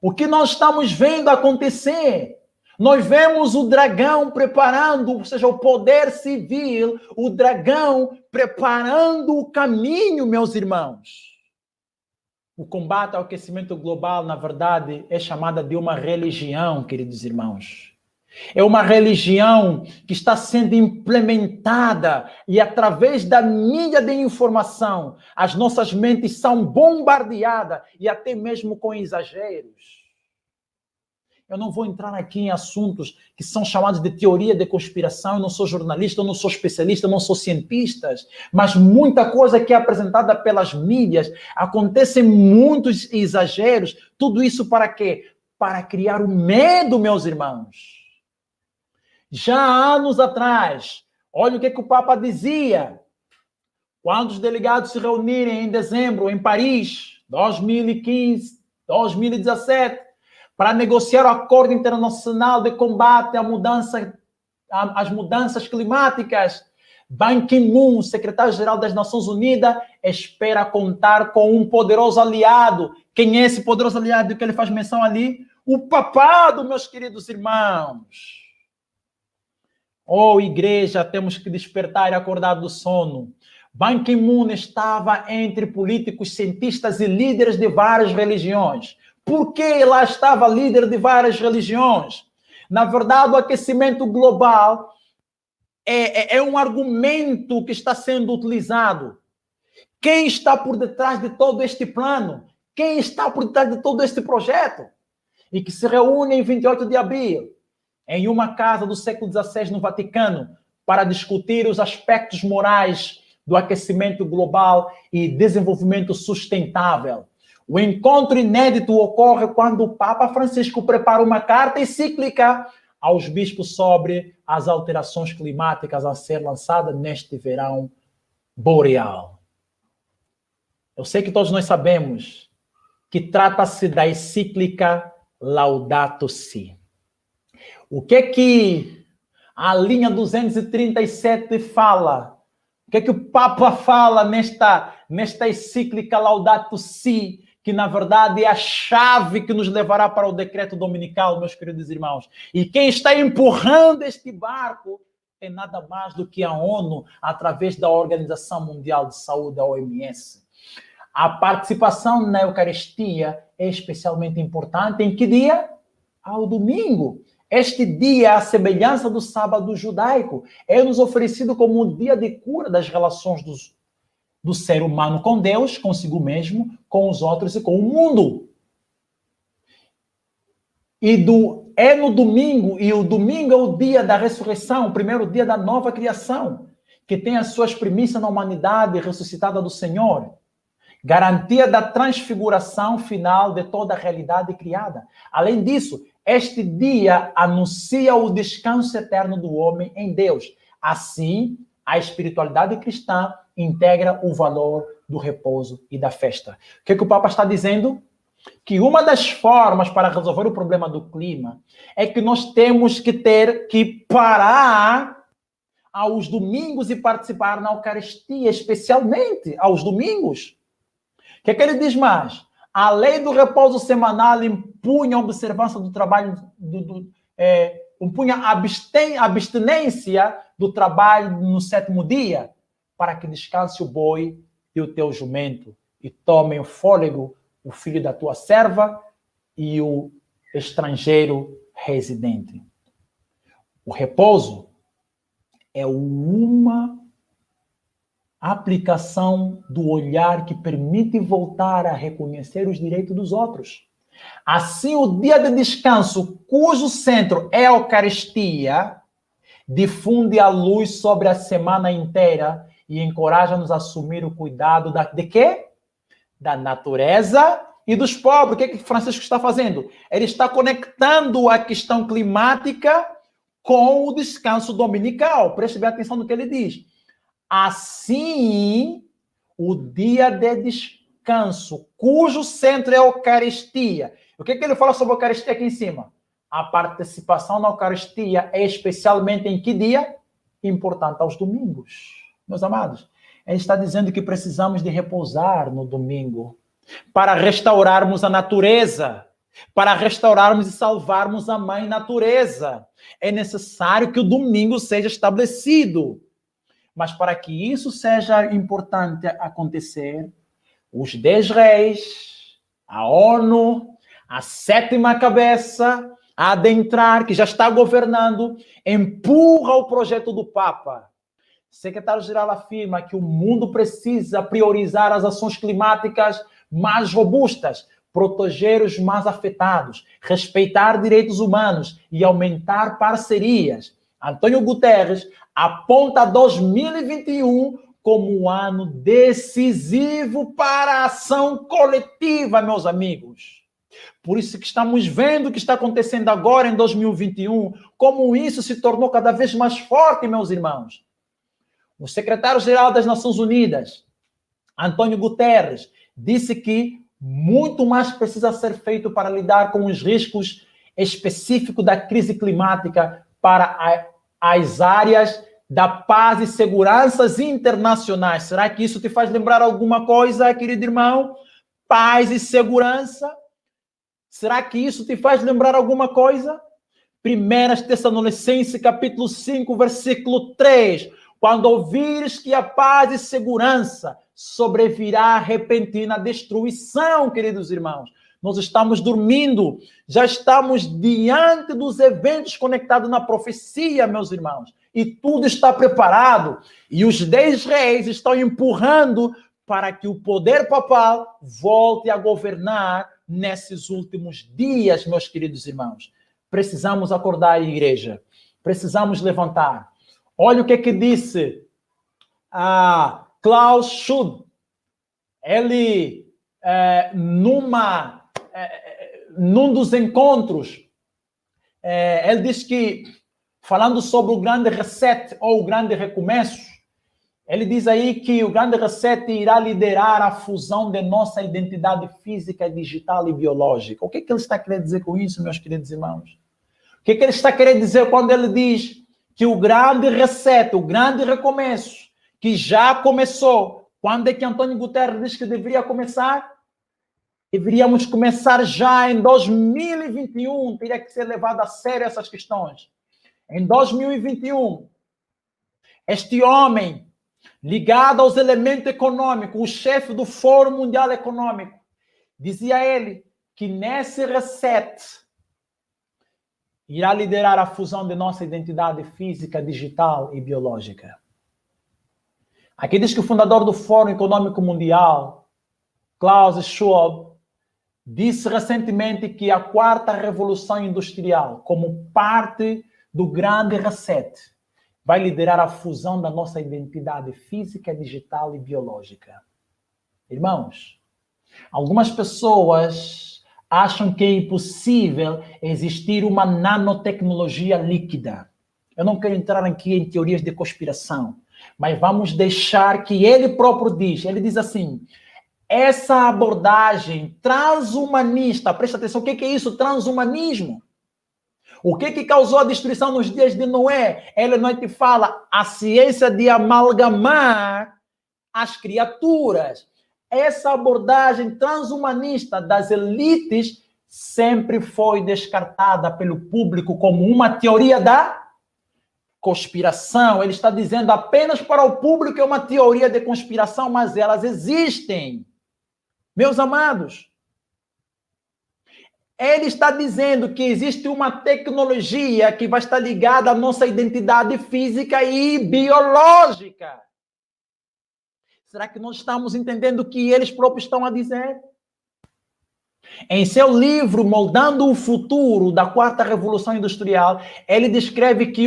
o que nós estamos vendo acontecer? Nós vemos o dragão preparando, ou seja, o poder civil, o dragão preparando o caminho, meus irmãos. O combate ao aquecimento global, na verdade, é chamada de uma religião, queridos irmãos. É uma religião que está sendo implementada e através da mídia de informação, as nossas mentes são bombardeadas e até mesmo com exageros. Eu não vou entrar aqui em assuntos que são chamados de teoria de conspiração. Eu não sou jornalista, eu não sou especialista, eu não sou cientista. Mas muita coisa que é apresentada pelas mídias, acontecem muitos exageros. Tudo isso para quê? Para criar o medo, meus irmãos. Já há anos atrás, olha o que o Papa dizia. Quando os delegados se reunirem em dezembro, em Paris, 2015, 2017, para negociar o acordo internacional de combate às mudanças climáticas, Ban Ki-moon, secretário-geral das Nações Unidas, espera contar com um poderoso aliado. Quem é esse poderoso aliado que ele faz menção ali? O papado, meus queridos irmãos. Oh, igreja, temos que despertar e acordar do sono. Ban Ki-moon estava entre políticos, cientistas e líderes de várias religiões. Por que lá estava líder de várias religiões? Na verdade, o aquecimento global é um argumento que está sendo utilizado. Quem está por detrás de todo este plano? Quem está por detrás de todo este projeto? E que se reúne em 28 de abril, em uma casa do século XVI no Vaticano, para discutir os aspectos morais do aquecimento global e desenvolvimento sustentável. O encontro inédito ocorre quando o Papa Francisco prepara uma carta encíclica aos bispos sobre as alterações climáticas a ser lançada neste verão boreal. Eu sei que todos nós sabemos que trata-se da encíclica Laudato Si. O que a linha 237 fala? O que o Papa fala nesta encíclica Laudato Si? Que, na verdade, é a chave que nos levará para o decreto dominical, meus queridos irmãos. E quem está empurrando este barco é nada mais do que a ONU, através da Organização Mundial de Saúde, a OMS. A participação na Eucaristia é especialmente importante. Em que dia? Ao domingo. Este dia, à semelhança do sábado judaico, é nos oferecido como um dia de cura das relações do ser humano com Deus, consigo mesmo, com os outros e com o mundo. É no domingo, e o domingo é o dia da ressurreição, o primeiro dia da nova criação, que tem as suas primícias na humanidade ressuscitada do Senhor. Garantia da transfiguração final de toda a realidade criada. Além disso, este dia anuncia o descanso eterno do homem em Deus. Assim, a espiritualidade cristã integra o valor do repouso e da festa. O que o Papa está dizendo? Que uma das formas para resolver o problema do clima é que nós temos que parar aos domingos e participar na Eucaristia, especialmente aos domingos. O que ele diz mais? A lei do repouso semanal impunha a observância do trabalho, impunha a abstinência do trabalho no sétimo dia. para que descanse o boi e o teu jumento, e tomem o fôlego o filho da tua serva e o estrangeiro residente. O repouso é uma aplicação do olhar que permite voltar a reconhecer os direitos dos outros. Assim, o dia de descanso, cujo centro é a Eucaristia, difunde a luz sobre a semana inteira e encoraja-nos a assumir o cuidado de quê? Da natureza e dos pobres. O que Francisco está fazendo? Ele está conectando a questão climática com o descanso dominical. Preste bem atenção no que ele diz. Assim, o dia de descanso, cujo centro é a Eucaristia. O que ele fala sobre a Eucaristia aqui em cima? A participação na Eucaristia é especialmente em que dia? Importante aos domingos. Meus amados, ele está dizendo que precisamos de repousar no domingo para restaurarmos a natureza, para restaurarmos e salvarmos a mãe natureza. É necessário que o domingo seja estabelecido. Mas para que isso seja importante acontecer, os 10 reis, a ONU, a 7ª cabeça a adentrar, que já está governando, empurra o projeto do Papa. O secretário-geral afirma que o mundo precisa priorizar as ações climáticas mais robustas, proteger os mais afetados, respeitar direitos humanos e aumentar parcerias. Antônio Guterres aponta 2021 como um ano decisivo para a ação coletiva, meus amigos. Por isso que estamos vendo o que está acontecendo agora em 2021, como isso se tornou cada vez mais forte, meus irmãos. O secretário-geral das Nações Unidas, Antônio Guterres, disse que muito mais precisa ser feito para lidar com os riscos específicos da crise climática para as áreas da paz e seguranças internacionais. Será que isso te faz lembrar alguma coisa, querido irmão? Paz e segurança? Será que isso te faz lembrar alguma coisa? 1 Tessalonicenses, capítulo 5, versículo 3. Quando ouvires que a paz e segurança sobrevirá repentina destruição, queridos irmãos. Nós estamos dormindo, já estamos diante dos eventos conectados na profecia, meus irmãos. E tudo está preparado. E os 10 reis estão empurrando para que o poder papal volte a governar nesses últimos dias, meus queridos irmãos. Precisamos acordar a igreja. Precisamos levantar. Olha o que disse Klaus Schwab. Ele, num dos encontros, ele diz que, falando sobre o grande reset ou o grande recomeço, ele diz aí que o grande reset irá liderar a fusão de nossa identidade física, digital e biológica. O que ele está querendo dizer com isso, meus queridos irmãos? O que ele está querendo dizer quando ele diz que o grande reset, o grande recomeço, que já começou, quando é que Antônio Guterres diz que deveria começar? Deveríamos começar já em 2021, teria que ser levado a sério essas questões. Em 2021, este homem, ligado aos elementos econômicos, o chefe do Fórum Mundial Econômico, dizia ele que nesse reset irá liderar a fusão de nossa identidade física, digital e biológica. Aqui diz que o fundador do Fórum Econômico Mundial, Klaus Schwab, disse recentemente que a 4ª Revolução Industrial, como parte do grande reset, vai liderar a fusão da nossa identidade física, digital e biológica. Irmãos, algumas pessoas acham que é impossível existir uma nanotecnologia líquida. Eu não quero entrar aqui em teorias de conspiração, mas vamos deixar que ele próprio diz. Ele diz assim, essa abordagem transhumanista, presta atenção, o que é isso, transhumanismo? O que causou a destruição nos dias de Noé? Ele não te fala a ciência de amalgamar as criaturas. Essa abordagem transhumanista das elites sempre foi descartada pelo público como uma teoria da conspiração, ele está dizendo apenas para o público é uma teoria de conspiração, mas elas existem. Meus amados, ele está dizendo que existe uma tecnologia que vai estar ligada à nossa identidade física e biológica. Será que nós estamos entendendo o que eles próprios estão a dizer? Em seu livro Moldando o Futuro, da Quarta Revolução Industrial, ele descreve que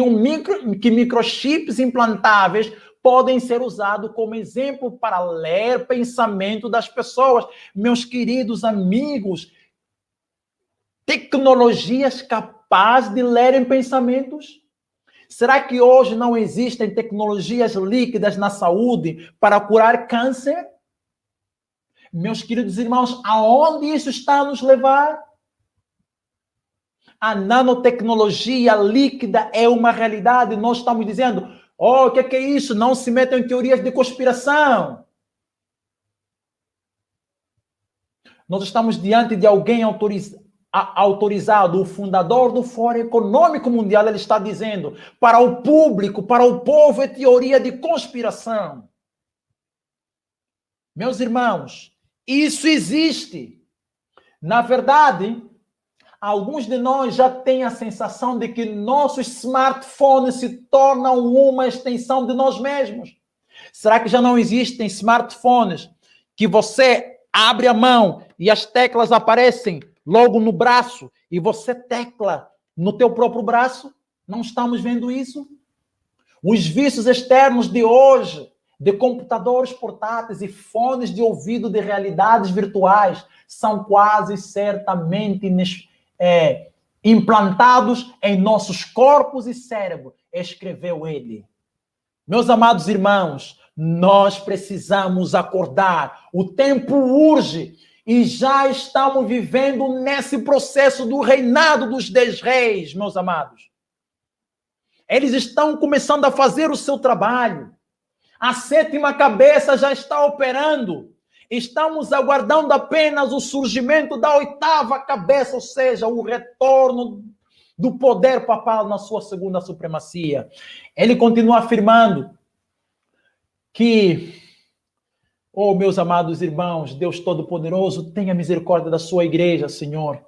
microchips implantáveis podem ser usados como exemplo para ler pensamento das pessoas. Meus queridos amigos, tecnologias capazes de lerem pensamentos? Será que hoje não existem tecnologias líquidas na saúde para curar câncer? Meus queridos irmãos, aonde isso está a nos levar? A nanotecnologia líquida é uma realidade. Nós estamos dizendo, o que é isso? Não se metam em teorias de conspiração. Nós estamos diante de alguém autorizado, o fundador do Fórum Econômico Mundial, ele está dizendo, para o público, para o povo, é teoria de conspiração. Meus irmãos, isso existe. Na verdade, alguns de nós já têm a sensação de que nossos smartphones se tornam uma extensão de nós mesmos. Será que já não existem smartphones que você abre a mão e as teclas aparecem logo no braço e você tecla no teu próprio braço? Não estamos vendo isso? Os vícios externos de hoje, de computadores portáteis e fones de ouvido de realidades virtuais, são quase certamente implantados em nossos corpos e cérebro, escreveu ele. Meus amados irmãos, nós precisamos acordar. O tempo urge e já estamos vivendo nesse processo do reinado dos 10 reis, meus amados. Eles estão começando a fazer o seu trabalho. A 7ª cabeça já está operando. Estamos aguardando apenas o surgimento da 8ª cabeça, ou seja, o retorno do poder papal na sua 2ª supremacia. Ele continua afirmando que, meus amados irmãos, Deus Todo-Poderoso, tenha misericórdia da sua igreja, Senhor.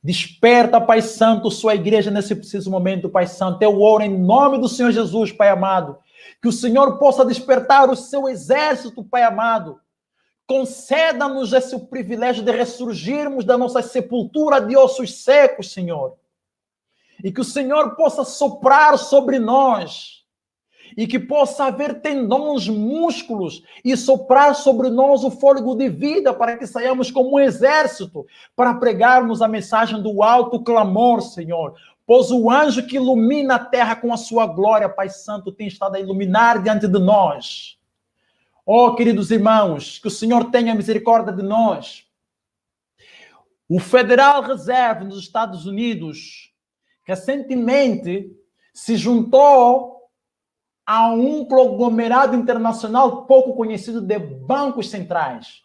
Desperta, Pai Santo, sua igreja nesse preciso momento, Pai Santo. Eu oro em nome do Senhor Jesus, Pai amado, que o Senhor possa despertar o seu exército, Pai amado. Conceda-nos esse privilégio de ressurgirmos da nossa sepultura de ossos secos, Senhor. E que o Senhor possa soprar sobre nós. E que possa haver tendões, músculos e soprar sobre nós o fôlego de vida para que saiamos como um exército para pregarmos a mensagem do alto clamor, Senhor. Pois o anjo que ilumina a terra com a sua glória, Pai Santo, tem estado a iluminar diante de nós. Queridos irmãos, que o Senhor tenha misericórdia de nós. O Federal Reserve nos Estados Unidos recentemente se juntou a um conglomerado internacional pouco conhecido de bancos centrais.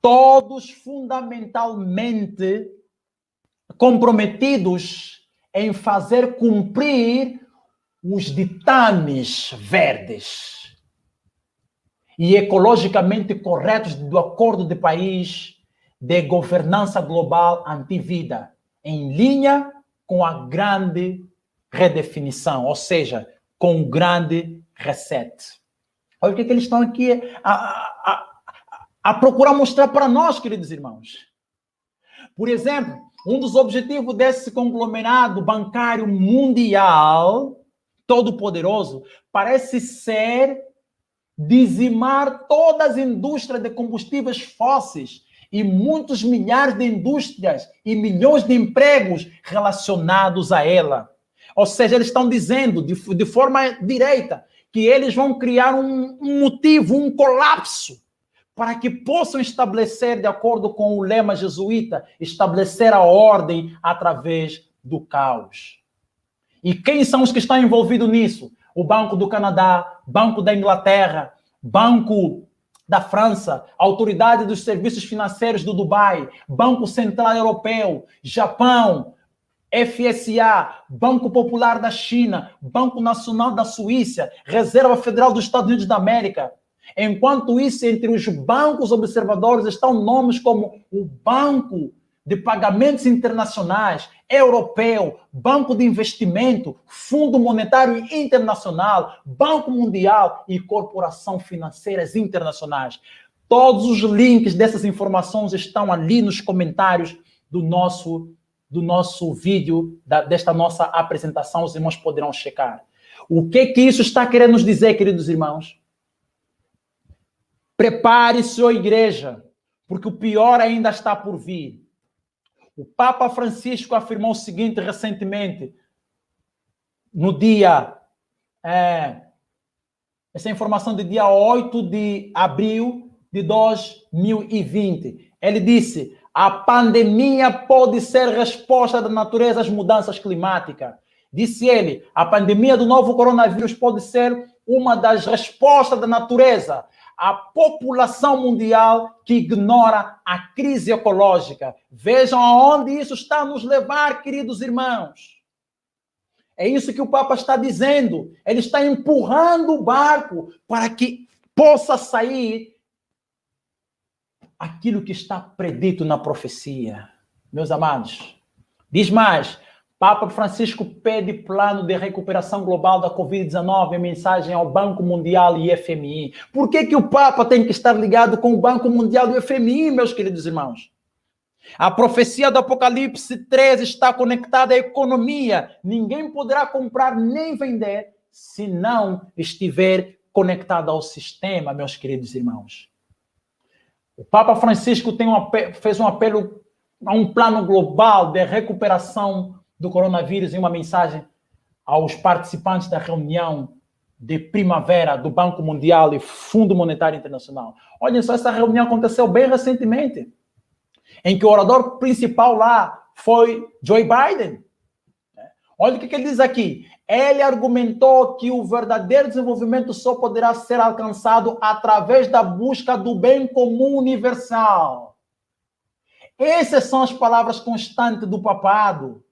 Todos fundamentalmente comprometidos em fazer cumprir os ditames verdes e ecologicamente corretos do Acordo de Paris de Governança Global Antivida, em linha com a grande redefinição, ou seja, com o grande reset. Olha o que eles estão aqui a procurar mostrar para nós, queridos irmãos. Por exemplo, um dos objetivos desse conglomerado bancário mundial, todo-poderoso, parece ser dizimar todas as indústrias de combustíveis fósseis e muitos milhares de indústrias e milhões de empregos relacionados a ela. Ou seja, eles estão dizendo de forma direita que eles vão criar um motivo, um colapso, para que possam estabelecer, de acordo com o lema jesuíta, estabelecer a ordem através do caos. E quem são os que estão envolvidos nisso? O Banco do Canadá, Banco da Inglaterra, Banco da França, Autoridade dos Serviços Financeiros do Dubai, Banco Central Europeu, Japão, FSA, Banco Popular da China, Banco Nacional da Suíça, Reserva Federal dos Estados Unidos da América. Enquanto isso, entre os bancos observadores estão nomes como o Banco de Pagamentos Internacionais, Europeu, Banco de Investimento, Fundo Monetário Internacional, Banco Mundial e Corporações Financeiras Internacionais. Todos os links dessas informações estão ali nos comentários do nosso vídeo, desta nossa apresentação, os irmãos poderão checar. O que isso está querendo nos dizer, queridos irmãos? Prepare-se, ó igreja, porque o pior ainda está por vir. O Papa Francisco afirmou o seguinte recentemente, no dia... essa informação do dia 8 de abril de 2020. Ele disse: a pandemia pode ser resposta da natureza às mudanças climáticas. Disse ele, a pandemia do novo coronavírus pode ser uma das respostas da natureza à população mundial que ignora a crise ecológica. Vejam aonde isso está a nos levar, queridos irmãos. É isso que o Papa está dizendo. Ele está empurrando o barco para que possa sair aquilo que está predito na profecia. Meus amados, diz mais, Papa Francisco pede plano de recuperação global da Covid-19 em mensagem ao Banco Mundial e FMI. Por que o Papa tem que estar ligado com o Banco Mundial e o FMI, meus queridos irmãos? A profecia do Apocalipse 13 está conectada à economia. Ninguém poderá comprar nem vender se não estiver conectado ao sistema, meus queridos irmãos. O Papa Francisco fez um apelo a um plano global de recuperação do coronavírus em uma mensagem aos participantes da reunião de primavera do Banco Mundial e Fundo Monetário Internacional. Olhem só, essa reunião aconteceu bem recentemente, em que o orador principal lá foi Joe Biden. Olha o que ele diz aqui. Ele argumentou que o verdadeiro desenvolvimento só poderá ser alcançado através da busca do bem comum universal. Essas são as palavras constantes do papado.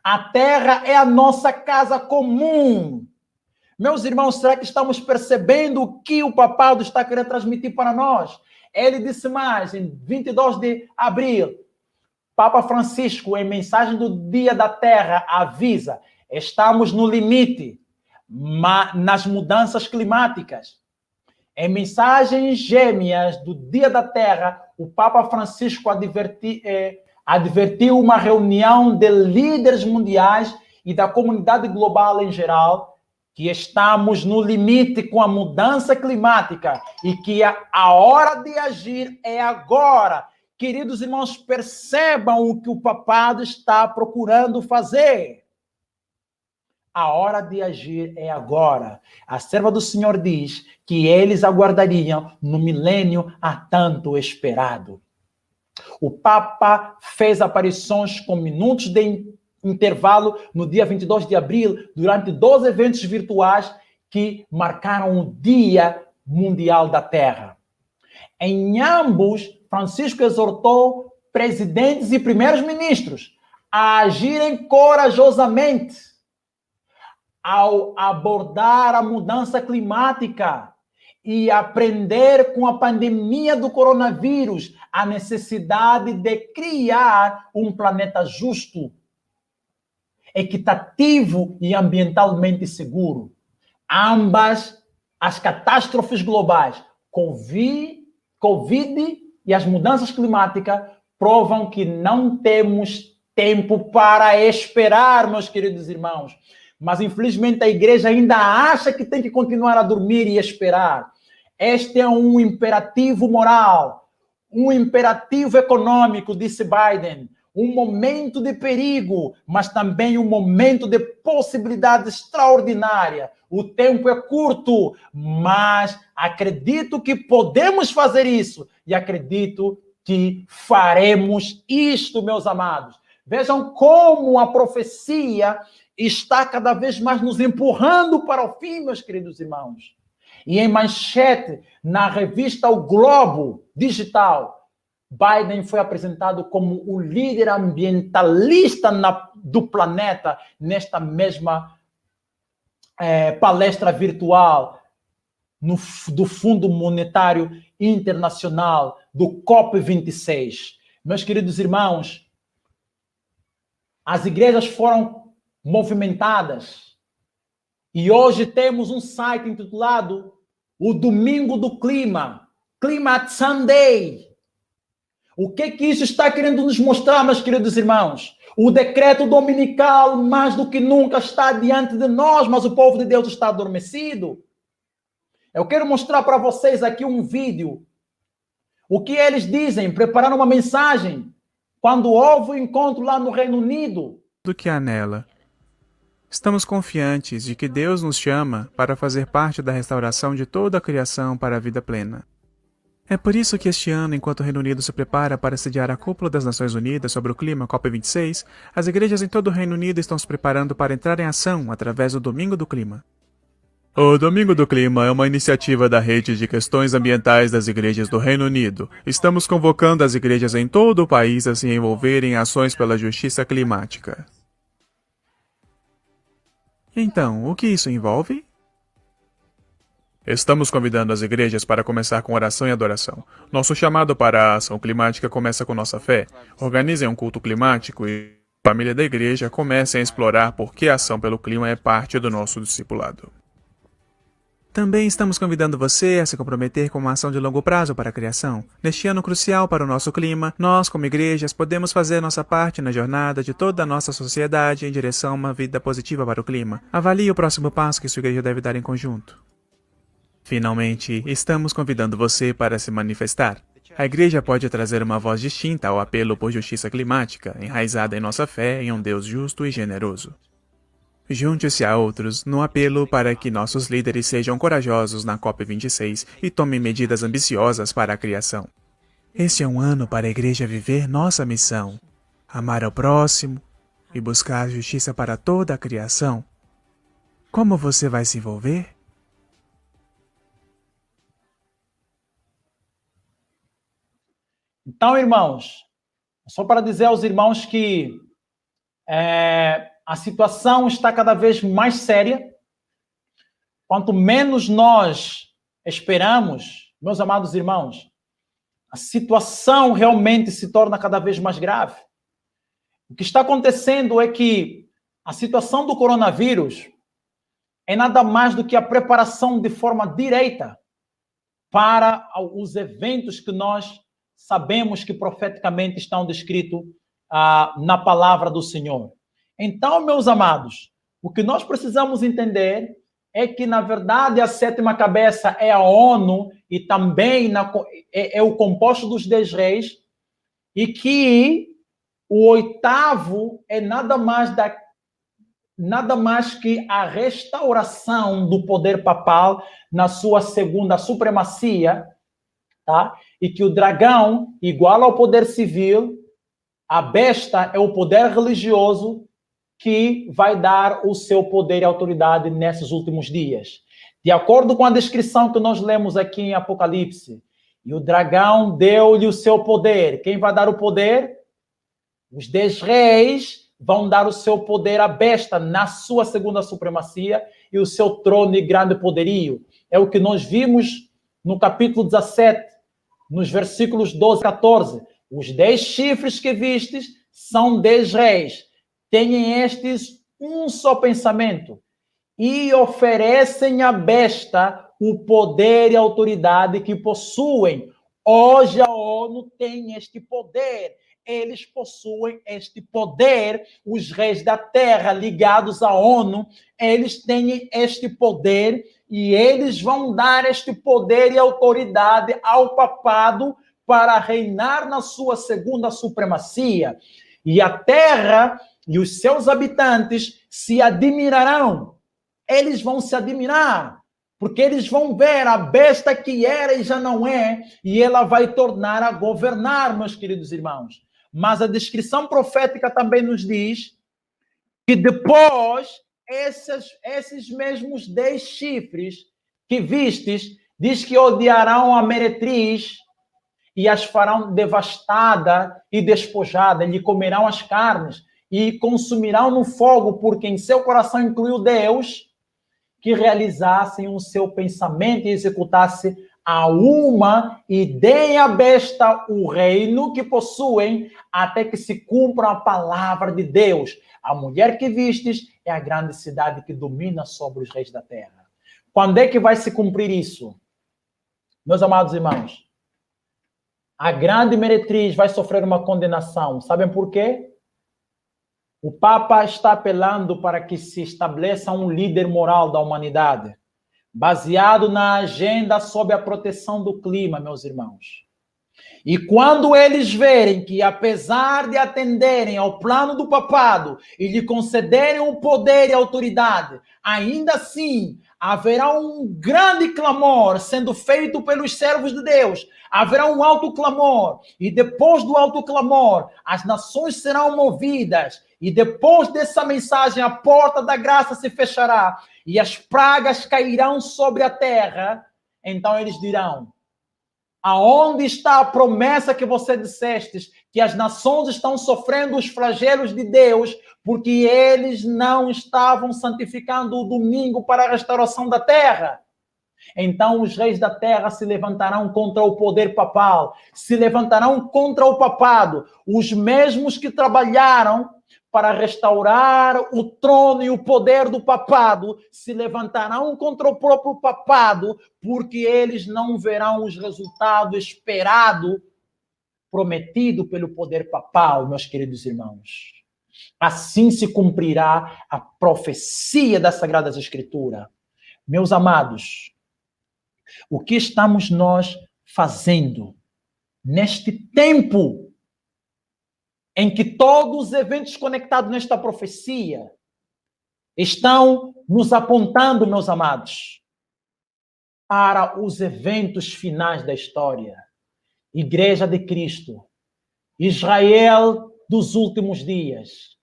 A terra é a nossa casa comum. Meus irmãos, será que estamos percebendo o que o papado está querendo transmitir para nós? Ele disse mais, em 22 de abril, Papa Francisco, em mensagem do Dia da Terra, avisa: estamos no limite nas mudanças climáticas. Em mensagens gêmeas do Dia da Terra, o Papa Francisco advertiu uma reunião de líderes mundiais e da comunidade global em geral que estamos no limite com a mudança climática e que a hora de agir é agora. Queridos irmãos, percebam o que o papado está procurando fazer. A hora de agir é agora. A serva do Senhor diz que eles aguardariam no milênio há tanto esperado. O Papa fez aparições com minutos de intervalo no dia 22 de abril, durante 2 eventos virtuais que marcaram o Dia Mundial da Terra. Em ambos, Francisco exortou presidentes e primeiros ministros a agirem corajosamente ao abordar a mudança climática e aprender com a pandemia do coronavírus a necessidade de criar um planeta justo, equitativo e ambientalmente seguro. Ambas as catástrofes globais, Covid e as mudanças climáticas, provam que não temos tempo para esperar, meus queridos irmãos. Mas, infelizmente, a igreja ainda acha que tem que continuar a dormir e esperar. Este é um imperativo moral, um imperativo econômico, disse Biden. Um momento de perigo, mas também um momento de possibilidade extraordinária. O tempo é curto, mas acredito que podemos fazer isso e acredito que faremos isto, meus amados. Vejam como a profecia está cada vez mais nos empurrando para o fim, meus queridos irmãos. E em manchete, na revista O Globo Digital, Biden foi apresentado como o líder ambientalista do planeta nesta mesma palestra virtual do Fundo Monetário Internacional, do COP26. Meus queridos irmãos, as igrejas foram movimentadas e hoje temos um site intitulado O Domingo do Clima, Climate Sunday. O que isso está querendo nos mostrar, meus queridos irmãos? O decreto dominical, mais do que nunca, está diante de nós, mas o povo de Deus está adormecido. Eu quero mostrar para vocês aqui um vídeo. O que eles dizem, prepararam uma mensagem, quando houve o encontro lá no Reino Unido. Do que há nela. Estamos confiantes de que Deus nos chama para fazer parte da restauração de toda a criação para a vida plena. É por isso que este ano, enquanto o Reino Unido se prepara para sediar a Cúpula das Nações Unidas sobre o Clima COP26, as igrejas em todo o Reino Unido estão se preparando para entrar em ação através do Domingo do Clima. O Domingo do Clima é uma iniciativa da Rede de Questões Ambientais das Igrejas do Reino Unido. Estamos convocando as igrejas em todo o país a se envolverem em ações pela justiça climática. Então, o que isso envolve? Estamos convidando as igrejas para começar com oração e adoração. Nosso chamado para a ação climática começa com nossa fé. Organizem um culto climático e a família da igreja comecem a explorar por que a ação pelo clima é parte do nosso discipulado. Também estamos convidando você a se comprometer com uma ação de longo prazo para a criação. Neste ano crucial para o nosso clima, nós, como igrejas, podemos fazer nossa parte na jornada de toda a nossa sociedade em direção a uma vida positiva para o clima. Avalie o próximo passo que sua igreja deve dar em conjunto. Finalmente, estamos convidando você para se manifestar. A igreja pode trazer uma voz distinta ao apelo por justiça climática, enraizada em nossa fé em um Deus justo e generoso. Junte-se a outros no apelo para que nossos líderes sejam corajosos na COP26 e tomem medidas ambiciosas para a criação. Este é um ano para a igreja viver nossa missão, amar ao próximo e buscar justiça para toda a criação. Como você vai se envolver? Então, irmãos, só para dizer aos irmãos que a situação está cada vez mais séria. Quanto menos nós esperamos, meus amados irmãos, a situação realmente se torna cada vez mais grave. O que está acontecendo é que a situação do coronavírus é nada mais do que a preparação de forma direta para os eventos que nós sabemos que profeticamente estão descritos na palavra do Senhor. Então, meus amados, o que nós precisamos entender é que, na verdade, a sétima cabeça é a ONU e também é o composto dos 10 reis, e que o oitavo é nada mais que a restauração do poder papal na sua segunda supremacia, tá? E que o dragão, igual ao poder civil, a besta é o poder religioso que vai dar o seu poder e autoridade nesses últimos dias. De acordo com a descrição que nós lemos aqui em Apocalipse, e o dragão deu-lhe o seu poder. Quem vai dar o poder? Os 10 reis vão dar o seu poder à besta na sua segunda supremacia e o seu trono e grande poderio. É o que nós vimos no capítulo 17, nos versículos 12 e 14. Os 10 chifres que vistes são 10 reis. Têm estes um só pensamento e oferecem à besta o poder e a autoridade que possuem. Hoje a ONU tem este poder. Eles possuem este poder. Os reis da terra ligados à ONU, eles têm este poder e eles vão dar este poder e autoridade ao papado para reinar na sua segunda supremacia. E a terra e os seus habitantes se admirarão. Eles vão se admirar, porque eles vão ver a besta que era e já não é, e ela vai tornar a governar, meus queridos irmãos. Mas a descrição profética também nos diz que depois, esses mesmos 10 chifres que vistes, diz que odiarão a meretriz e as farão devastada e despojada, lhe comerão as carnes e consumirão no fogo, porque em seu coração incluiu Deus, que realizassem o seu pensamento e executasse a uma, e deem à besta o reino que possuem, até que se cumpra a palavra de Deus. A mulher que vistes é a grande cidade que domina sobre os reis da terra. Quando é que vai se cumprir isso? Meus amados irmãos, a grande meretriz vai sofrer uma condenação. Sabem por quê? O Papa está apelando para que se estabeleça um líder moral da humanidade, baseado na agenda sob a proteção do clima, meus irmãos. E quando eles verem que, apesar de atenderem ao plano do papado e lhe concederem o poder e a autoridade, ainda assim haverá um grande clamor sendo feito pelos servos de Deus. Haverá um alto clamor. E depois do alto clamor, as nações serão movidas. E depois dessa mensagem, a porta da graça se fechará. E as pragas cairão sobre a terra. Então eles dirão: aonde está a promessa que você dissestes, que as nações estão sofrendo os flagelos de Deus, porque eles não estavam santificando o domingo para a restauração da terra? Então os reis da terra se levantarão contra o poder papal, se levantarão contra o papado, os mesmos que trabalharam para restaurar o trono e o poder do papado, se levantarão contra o próprio papado, porque eles não verão os resultados esperados, prometido pelo poder papal, meus queridos irmãos. Assim se cumprirá a profecia das Sagradas Escrituras. Meus amados, o que estamos nós fazendo neste tempo em que todos os eventos conectados nesta profecia estão nos apontando, meus amados, para os eventos finais da história? Igreja de Cristo, Israel dos últimos dias.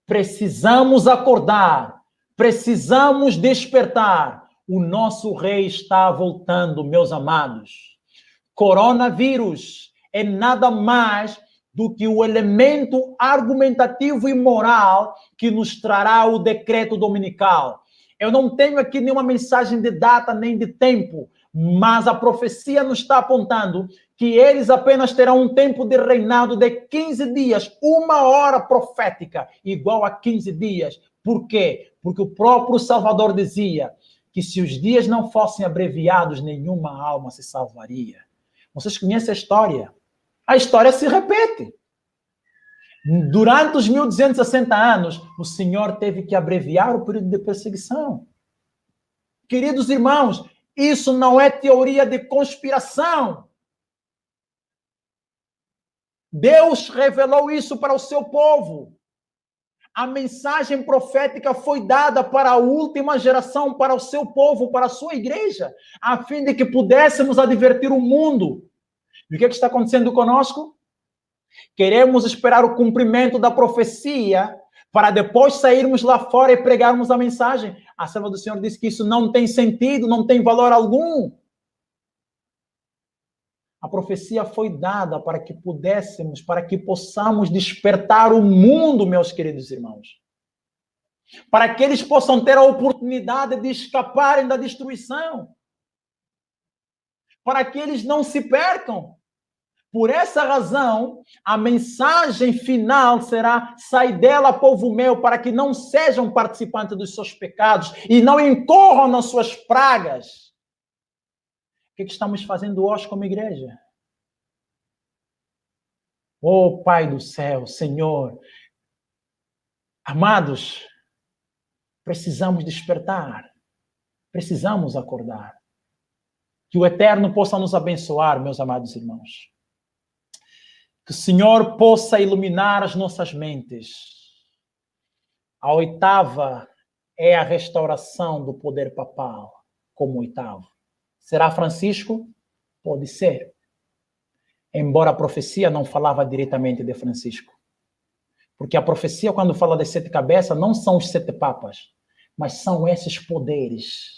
Precisamos acordar, precisamos despertar. O nosso rei está voltando, meus amados. Coronavírus é nada mais do que o elemento argumentativo e moral que nos trará o decreto dominical. Eu não tenho aqui nenhuma mensagem de data nem de tempo, mas a profecia nos está apontando que eles apenas terão um tempo de reinado de 15 dias, uma hora profética, igual a 15 dias. Por quê? Porque o próprio Salvador dizia que se os dias não fossem abreviados, nenhuma alma se salvaria. Vocês conhecem a história? A história se repete. Durante os 1260 anos, o Senhor teve que abreviar o período de perseguição. Queridos irmãos, isso não é teoria de conspiração. Deus revelou isso para o seu povo. A mensagem profética foi dada para a última geração, para o seu povo, para a sua igreja, a fim de que pudéssemos advertir o mundo. E o que está acontecendo conosco? Queremos esperar o cumprimento da profecia para depois sairmos lá fora e pregarmos a mensagem. A serva do Senhor disse que isso não tem sentido, não tem valor algum. A profecia foi dada para que pudéssemos, para que possamos despertar o mundo, meus queridos irmãos. Para que eles possam ter a oportunidade de escaparem da destruição. Para que eles não se percam. Por essa razão, a mensagem final será: sai dela, povo meu, para que não sejam participantes dos seus pecados e não incorram nas suas pragas. O que estamos fazendo hoje como igreja? Oh, Pai do céu, Senhor, amados, precisamos despertar, precisamos acordar. Que o Eterno possa nos abençoar, meus amados irmãos. Que o Senhor possa iluminar as nossas mentes. A oitava é a restauração do poder papal, como oitavo. Será Francisco? Pode ser. Embora a profecia não falava diretamente de Francisco. Porque a profecia, quando fala das 7 cabeças, não são os 7 papas, mas são esses poderes.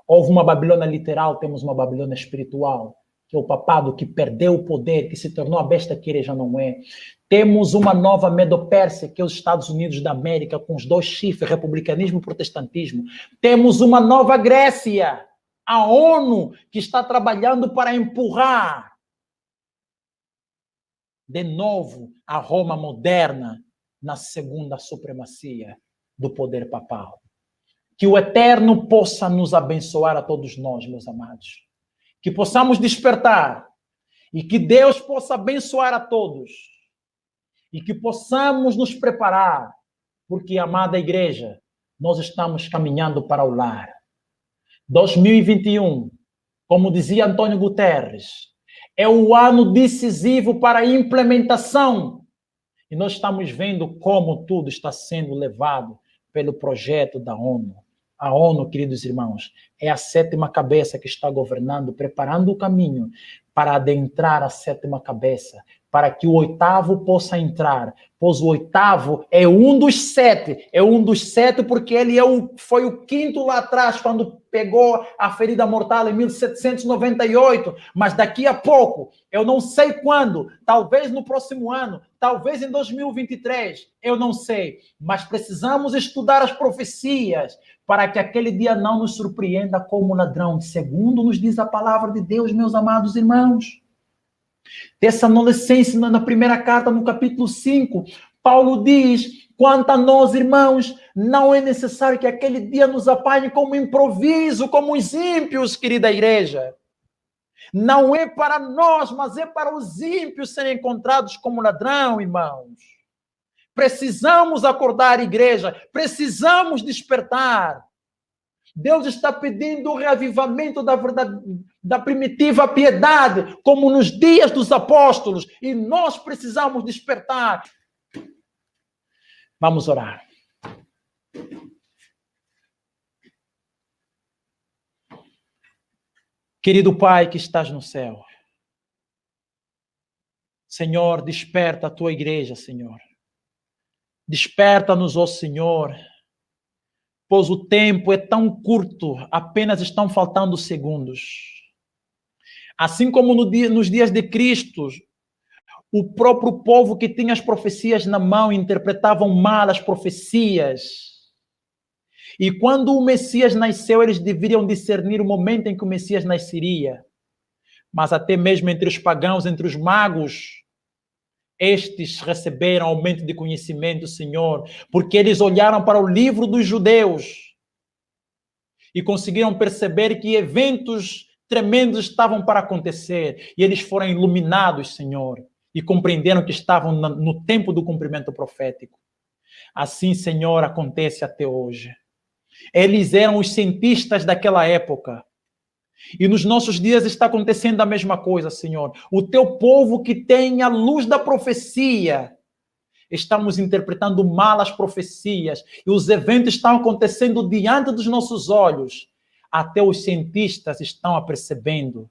Houve uma Babilônia literal, temos uma Babilônia espiritual, que é o papado que perdeu o poder, que se tornou a besta que ele já não é. Temos uma nova Medo-Pérsia, que é os Estados Unidos da América, com os dois chifres, republicanismo e protestantismo. Temos uma nova Grécia, a ONU, que está trabalhando para empurrar de novo a Roma moderna na segunda supremacia do poder papal. Que o Eterno possa nos abençoar a todos nós, meus amados. Que possamos despertar e que Deus possa abençoar a todos. E que possamos nos preparar, porque, amada igreja, nós estamos caminhando para o lar. 2021, como dizia Antônio Guterres, é o ano decisivo para a implementação. E nós estamos vendo como tudo está sendo levado pelo projeto da ONU. A ONU, queridos irmãos, é a sétima cabeça que está governando, preparando o caminho para adentrar a sétima cabeça, para que o oitavo possa entrar, pois o oitavo é um dos sete porque ele foi o quinto lá atrás, quando pegou a ferida mortal em 1798, mas daqui a pouco, eu não sei quando, talvez no próximo ano, talvez em 2023, eu não sei, mas precisamos estudar as profecias para que aquele dia não nos surpreenda como ladrão, segundo nos diz a palavra de Deus, meus amados irmãos. Tessalonicenses, na primeira carta, no capítulo 5, Paulo diz: quanto a nós, irmãos, não é necessário que aquele dia nos apanhe como improviso, como os ímpios, querida igreja. Não é para nós, mas é para os ímpios serem encontrados como ladrão, irmãos. Precisamos acordar, igreja, precisamos despertar. Deus está pedindo o reavivamento da verdade, da primitiva piedade, como nos dias dos apóstolos, e nós precisamos despertar. Vamos orar. Querido Pai que estás no céu, Senhor, desperta a tua igreja, Senhor. Desperta-nos, ó Senhor, pois o tempo é tão curto, apenas estão faltando segundos. Assim como nos dias de Cristo, o próprio povo que tinha as profecias na mão interpretavam mal as profecias. E quando o Messias nasceu, eles deveriam discernir o momento em que o Messias nasceria. Mas até mesmo entre os pagãos, entre os magos, estes receberam aumento de conhecimento, Senhor, porque eles olharam para o livro dos judeus e conseguiram perceber que eventos tremendos estavam para acontecer. E eles foram iluminados, Senhor, e compreenderam que estavam no tempo do cumprimento profético. Assim, Senhor, acontece até hoje. Eles eram os cientistas daquela época. E nos nossos dias está acontecendo a mesma coisa, Senhor. O teu povo que tem a luz da profecia, estamos interpretando mal as profecias, e os eventos estão acontecendo diante dos nossos olhos. Até os cientistas estão apercebendo.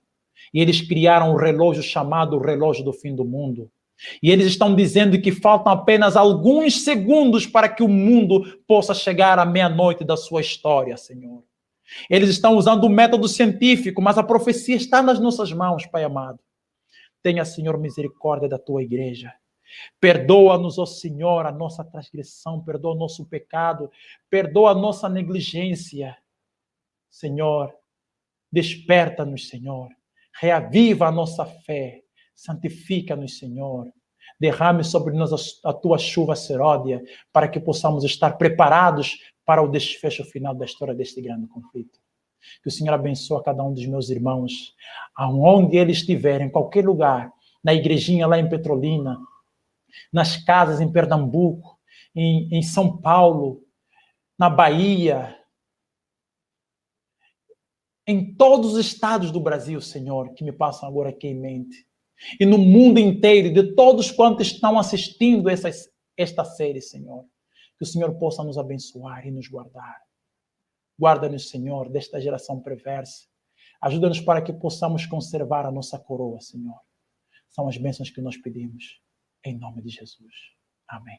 E eles criaram um relógio chamado o relógio do fim do mundo. E eles estão dizendo que faltam apenas alguns segundos para que o mundo possa chegar à meia-noite da sua história, Senhor. Eles estão usando o método científico, mas a profecia está nas nossas mãos, Pai amado. Tenha, Senhor, misericórdia da tua igreja. Perdoa-nos, ó Senhor, a nossa transgressão, perdoa o nosso pecado, perdoa a nossa negligência. Senhor, desperta-nos, Senhor. Reaviva a nossa fé. Santifica-nos, Senhor. Derrame sobre nós a tua chuva seródia, para que possamos estar preparados para o desfecho final da história deste grande conflito. Que o Senhor abençoe cada um dos meus irmãos, aonde eles estiverem, em qualquer lugar, na igrejinha lá em Petrolina, nas casas em Pernambuco, em São Paulo, na Bahia, em todos os estados do Brasil, Senhor, que me passam agora aqui em mente. E no mundo inteiro, de todos quantos estão assistindo esta série, Senhor. Que o Senhor possa nos abençoar e nos guardar. Guarda-nos, Senhor, desta geração perversa. Ajuda-nos para que possamos conservar a nossa coroa, Senhor. São as bênçãos que nós pedimos. Em nome de Jesus. Amém.